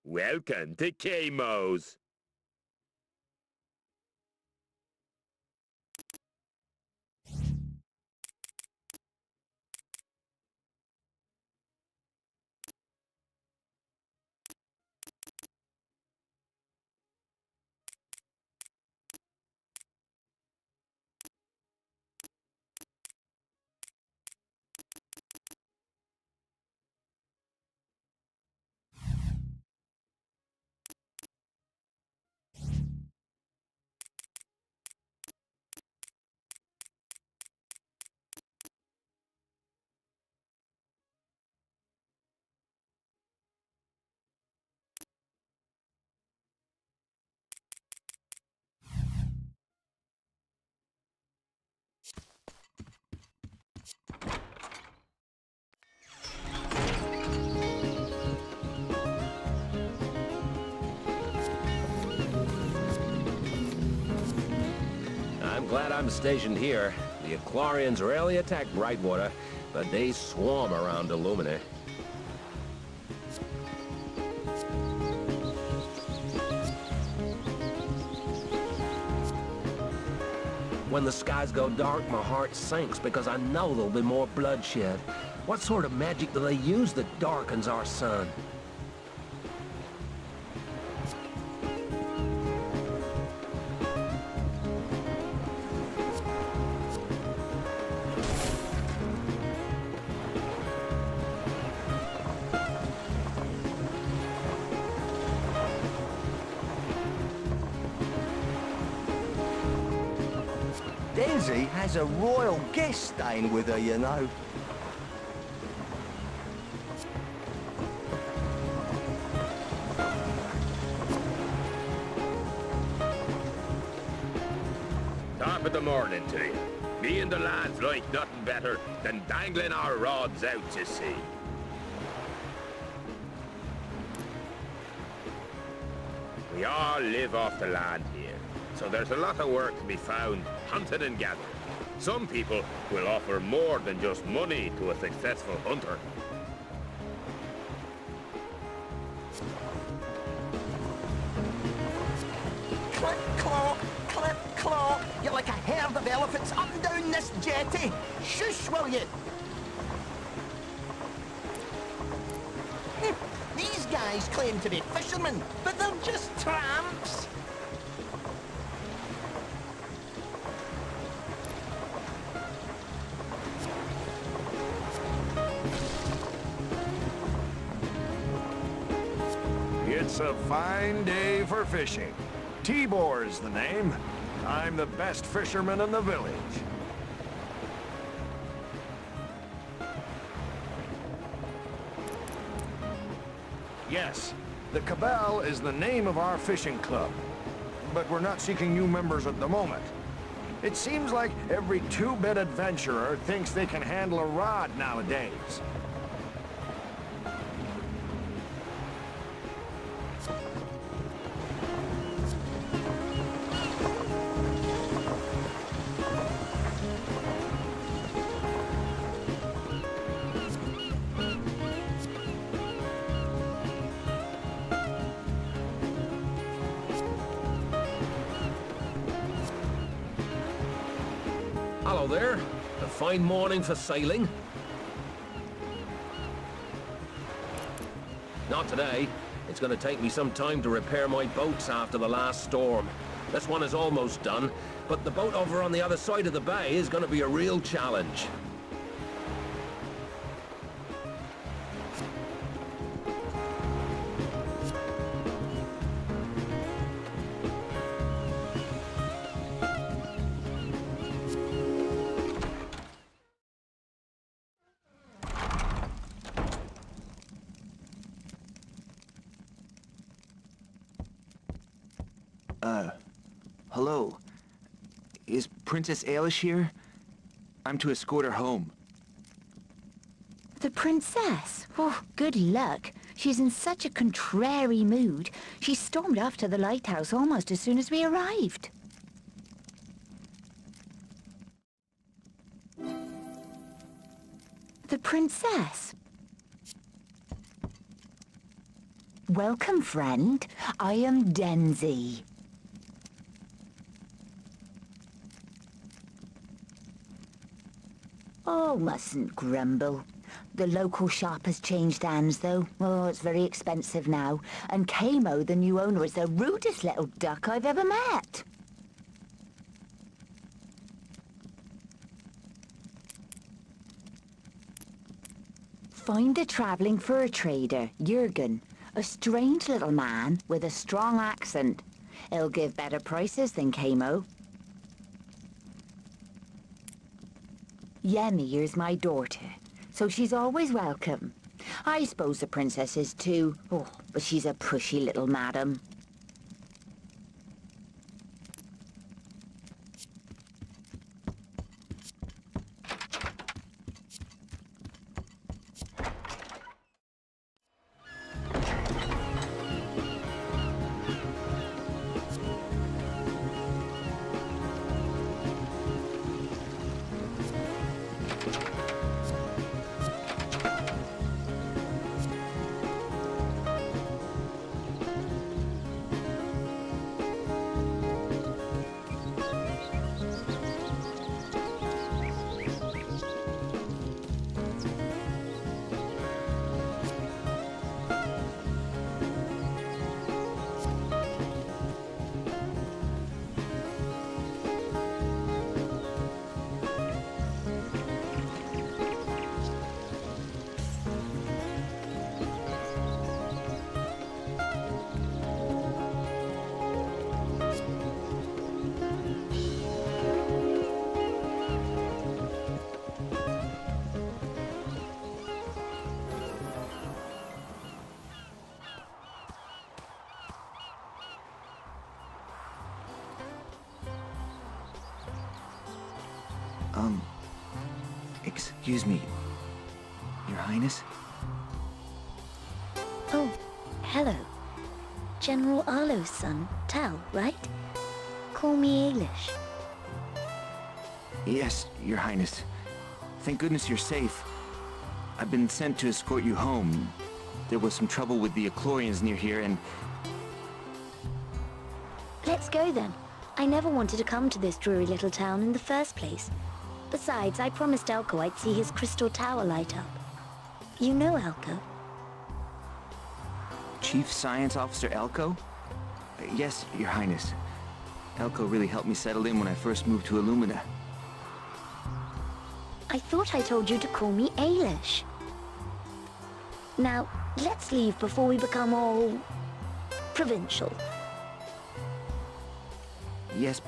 Welcome to K-Mo's. I'm glad I'm stationed here. The Aklorians rarely attack Brightwater, but they swarm around Illumina. When the skies go dark, my heart sinks because I know there'll be more bloodshed. What sort of magic do they use that darkens our sun? Daisy has a royal guest staying with her, you know. Top of the morning to you. Me and the lads like nothing better than dangling our rods out to sea. We all live off the land here, so there's a lot of work to be found, hunting and gathering. Some people will offer more than just money to a successful hunter. Clip, clop, clip, clop. You're like a herd of elephants up and down this jetty. Shush, will you? These guys claim to be fishermen, but they're just tramps. It's a fine day for fishing. Tibor's the name. I'm the best fisherman in the village. Yes, the Cabal is the name of our fishing club. But we're not seeking new members at the moment. It seems like every two-bit adventurer thinks they can handle a rod nowadays. Hello there. A fine morning for sailing. Not today. It's going to take me some time to repair my boats after the last storm. This one is almost done, but the boat over on the other side of the bay is going to be a real challenge. Hello. Is Princess Ailish here? I'm to escort her home. The princess? Oh, good luck. She's in such a contrary mood. She stormed off to the lighthouse almost as soon as we arrived. The princess? Welcome, friend. I am Denzi. Oh, mustn't grumble. The local shop has changed hands, though. Oh, it's very expensive now. And Kamo, the new owner, is the rudest little duck I've ever met. Find a traveling fur trader, Jürgen. A strange little man with a strong accent. He'll give better prices than Kamo. Yemi is my daughter, so she's always welcome. I suppose the princess is too. Oh, but she's a pushy little madam. Excuse me, Your Highness? Oh, hello. General Arlo's son, Tal, right? Call me Ailish. Yes, Your Highness. Thank goodness you're safe. I've been sent to escort you home. There was some trouble with the Aklorians near here, and... Let's go then. I never wanted to come to this dreary little town in the first place. Besides, I promised Elko I'd see his crystal tower light up. You know Elko? Chief Science Officer Elko? Yes, Your Highness. Elko really helped me settle in when I first moved to Illumina. I thought I told you to call me Ailish. Now, let's leave before we become all... provincial. Yes,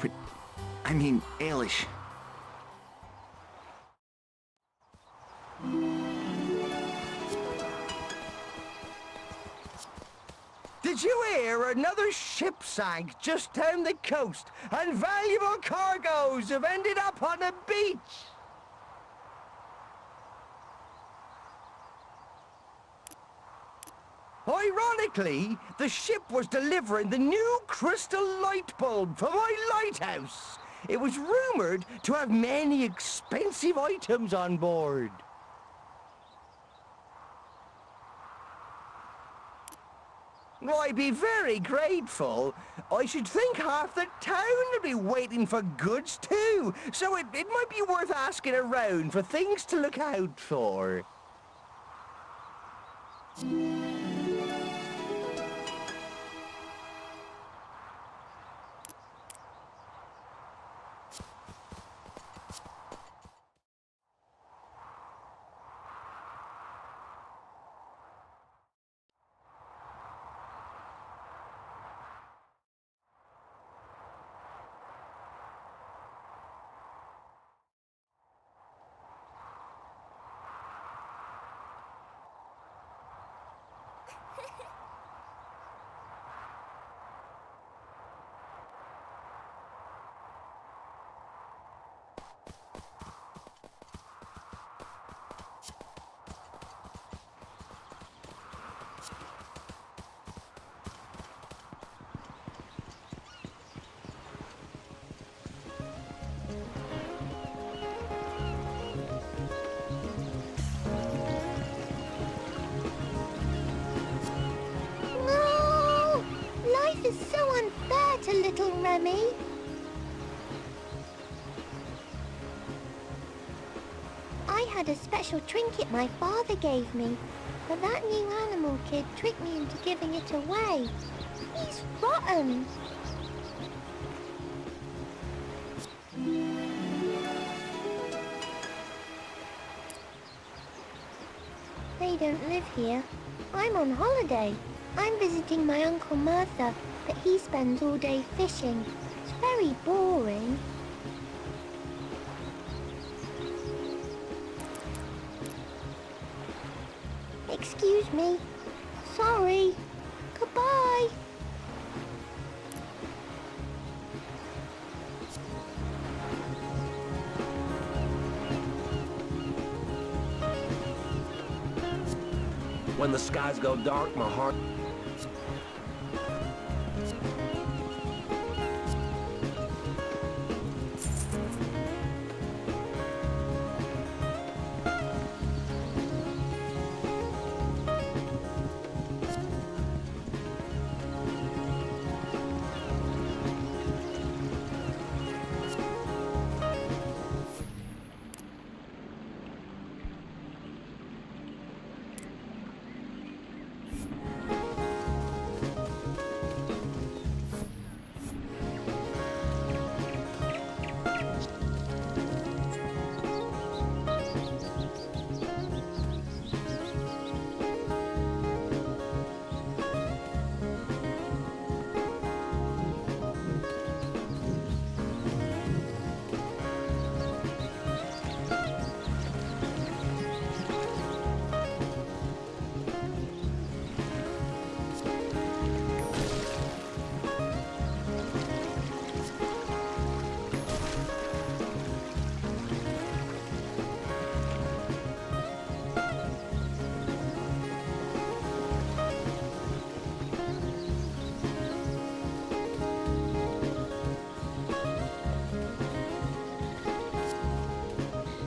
I mean, Ailish. Did you hear another ship sank just down the coast and valuable cargoes have ended up on the beach? Ironically, the ship was delivering the new crystal light bulb for my lighthouse. It was rumored to have many expensive items on board. I'd be very grateful. I should think half the town would be waiting for goods too, so it might be worth asking around for things to look out for. Life is so unfair to little Remy. I had a special trinket my father gave me, but that new animal kid tricked me into giving it away. He's rotten. They don't live here. I'm on holiday. I'm visiting my Uncle Merthyr, but he spends all day fishing. It's very boring. Excuse me. Sorry. Goodbye. When the skies go dark, my heart...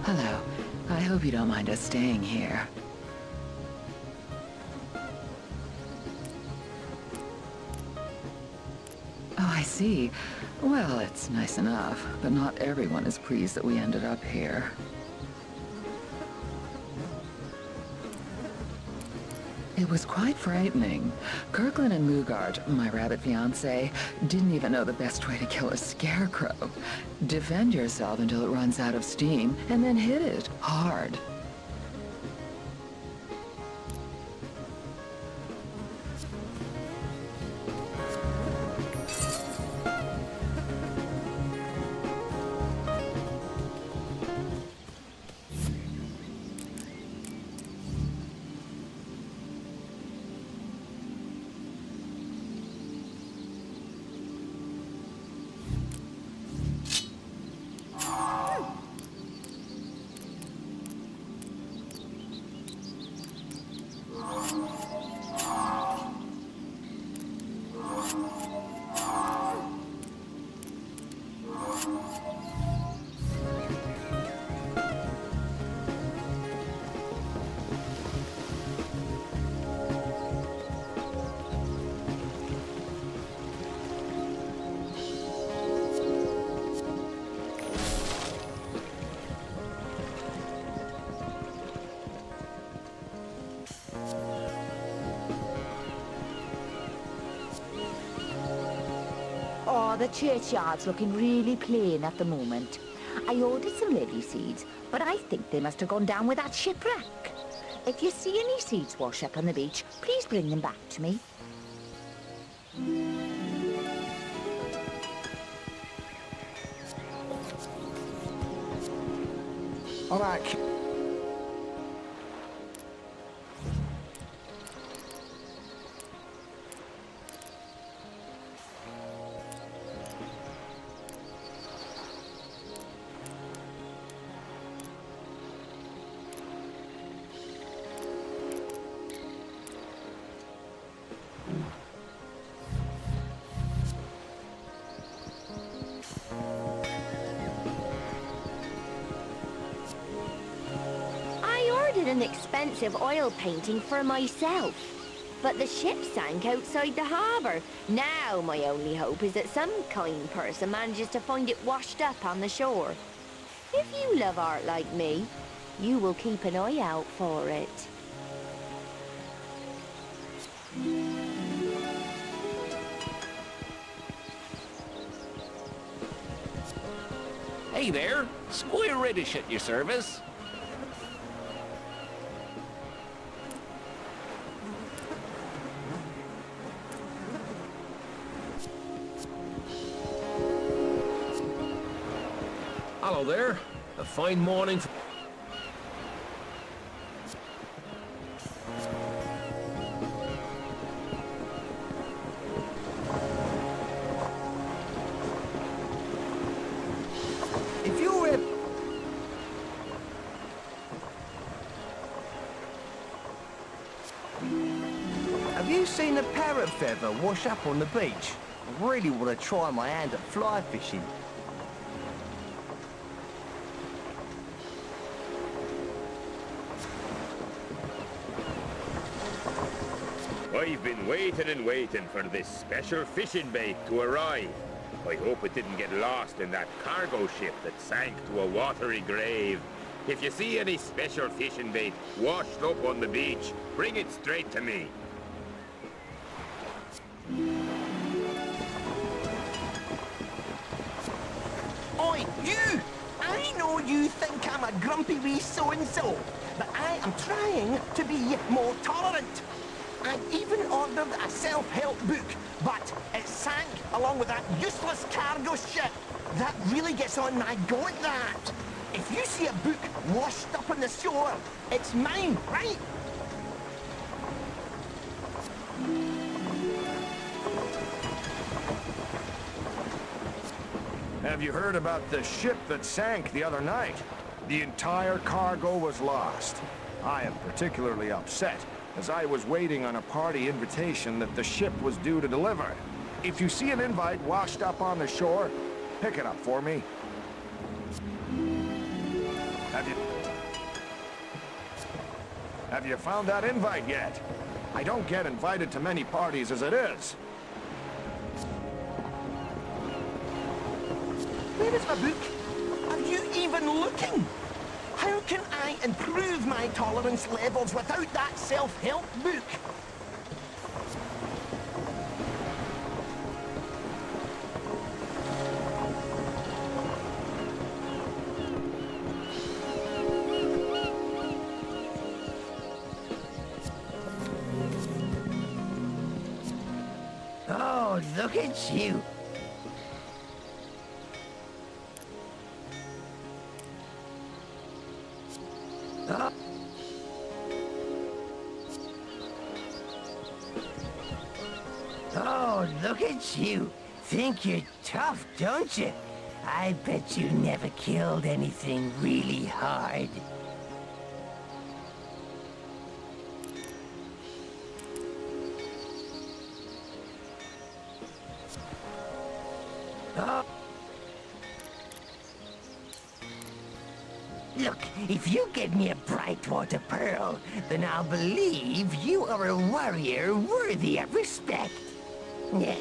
Hello. I hope you don't mind us staying here. Oh, I see. Well, it's nice enough, but not everyone is pleased that we ended up here. It was quite frightening. Kirkland and Mugard, my rabbit fiancé, didn't even know the best way to kill a scarecrow. Defend yourself until it runs out of steam, and then hit it hard. the churchyard's looking really plain at the moment. I ordered some lily seeds, but I think they must have gone down with that shipwreck. If you see any seeds wash up on the beach, please bring them back to me. All right. An expensive oil painting for myself, but the ship sank outside the harbour. Now my only hope is that some kind person manages to find it washed up on the shore. If you love art like me, you will keep an eye out for it. Hey there, Squire Reddish at your service. Hello there. A fine morning. If you're Have you seen the parrot feather wash up on the beach? I really want to try my hand at fly fishing. I've been waiting and waiting for this special fishing bait to arrive. I hope it didn't get lost in that cargo ship that sank to a watery grave. If you see any special fishing bait washed up on the beach, bring it straight to me. Oi, you! I know you think I'm a grumpy wee so-and-so, but I am trying to be more tolerant. I even ordered a self-help book, but it sank along with that useless cargo ship. That really gets on my goat, that. If you see a book washed up on the shore, it's mine, right? Have you heard about the ship that sank the other night? The entire cargo was lost. I am particularly upset, as I was waiting on a party invitation that the ship was due to deliver. If you see an invite washed up on the shore, pick it up for me. Have you found that invite yet? I don't get invited to many parties as it is. Where is my book? Are you even looking? How can I improve my tolerance levels without that self-help book? Oh, look at you. Oh, look at you. Think you're tough, don't you? I bet you never killed anything really hard. Oh. Look, if you get me a Brightwater pearl, then I'll believe you are a warrior worthy of respect. Yeah.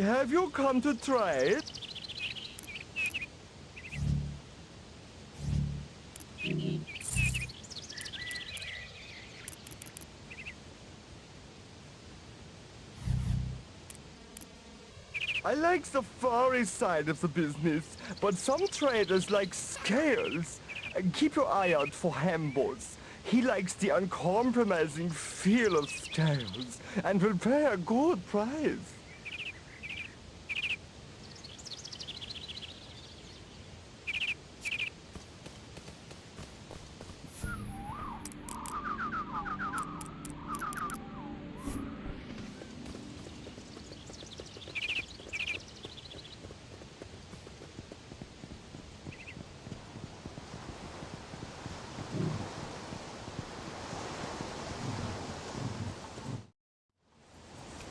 Have you come to trade? I like the furry side of the business, but some traders like scales. Keep your eye out for Hambos. He likes the uncompromising feel of scales and will pay a good price.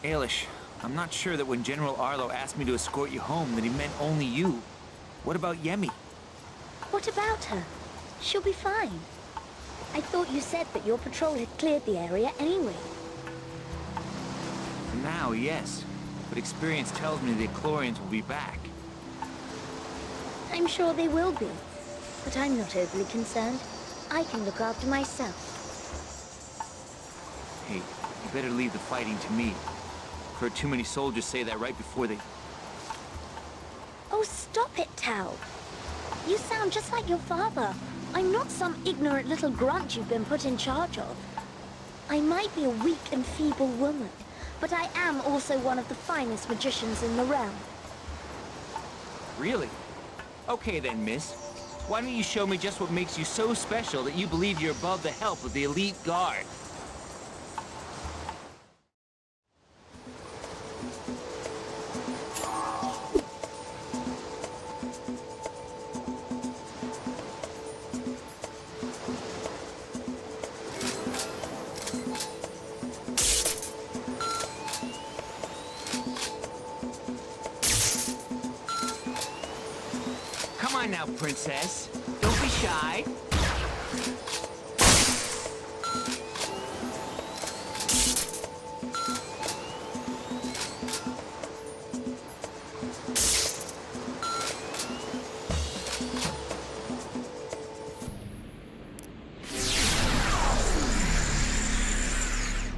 Ailish, I'm not sure that when General Arlo asked me to escort you home that he meant only you. What about Yemi? What about her? She'll be fine. I thought you said that your patrol had cleared the area anyway. For now, yes. But experience tells me the Aklorians will be back. I'm sure they will be. But I'm not overly concerned. I can look after myself. Hey, you better leave the fighting to me. Heard too many soldiers say that right before they... Oh, stop it, Tao. You sound just like your father. I'm not some ignorant little grunt you've been put in charge of. I might be a weak and feeble woman, but I am also one of the finest magicians in the realm. Really? Okay then, miss. Why don't you show me just what makes you so special that you believe you're above the help of the elite guard? Come on now, princess. Don't be shy.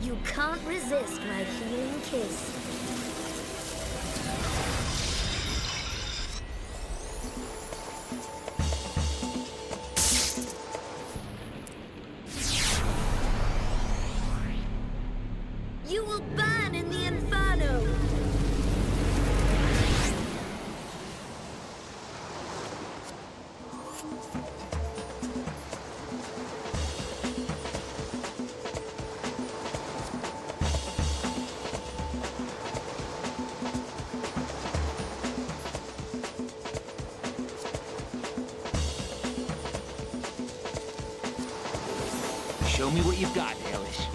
You can't resist my healing kiss. You will burn in the inferno! Show me what you've got, Ailish.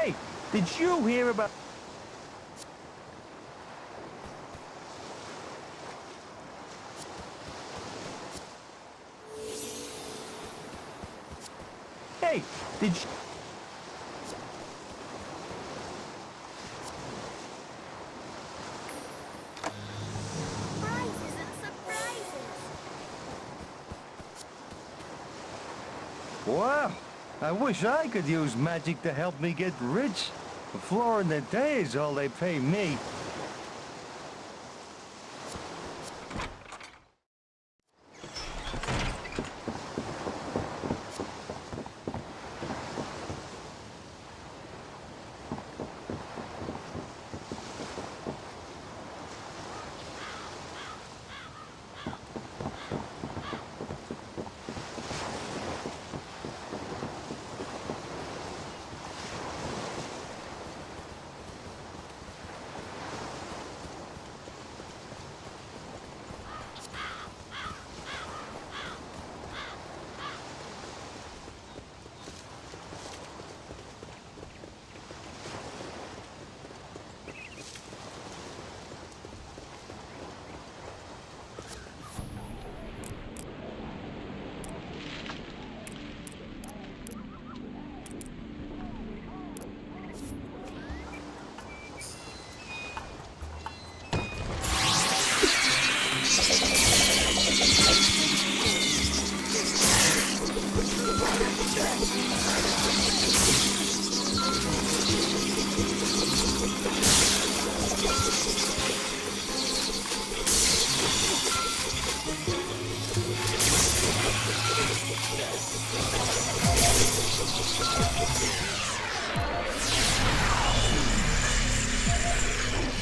Hey, did you hear about... Hey, did you... Wow, I wish I could use magic to help me get rich. A floor in the day is all they pay me.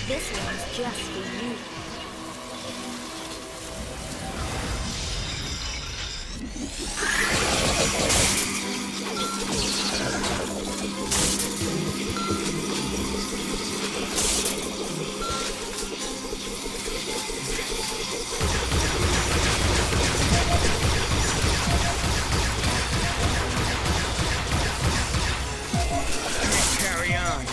This one's just for you. Carry on.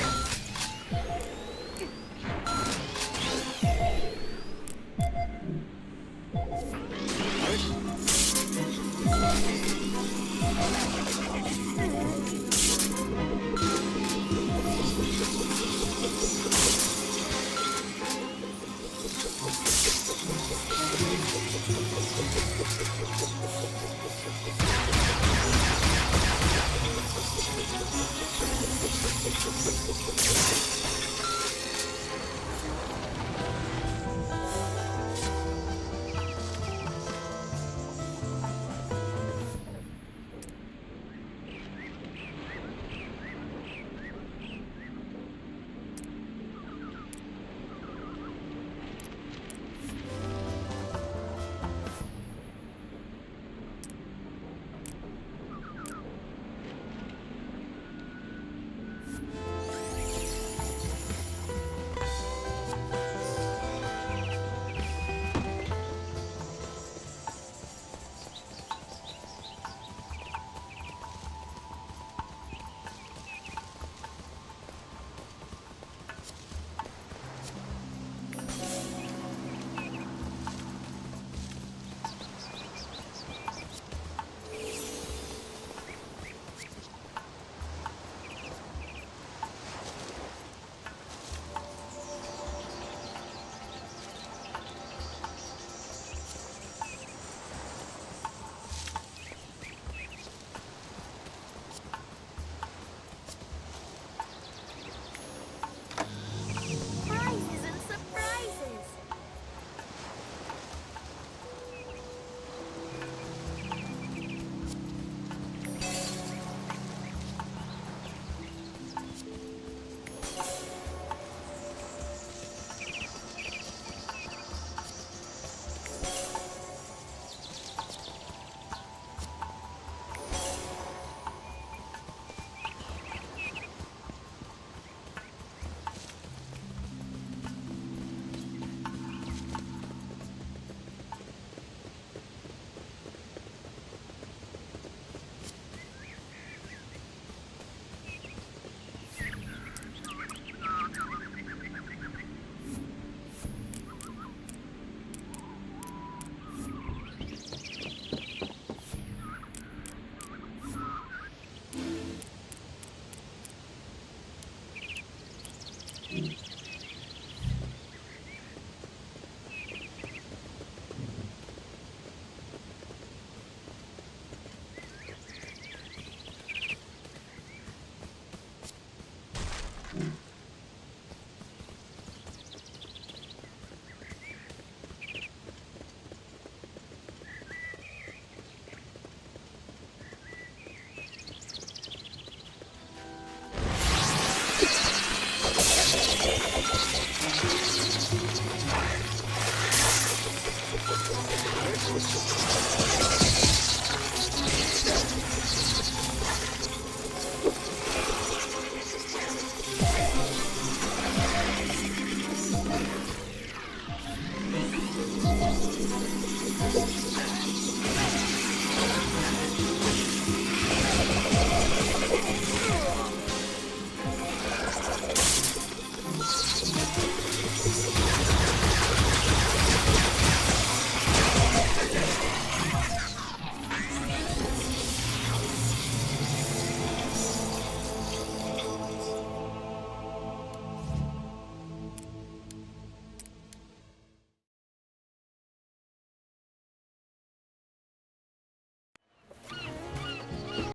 Aklorian.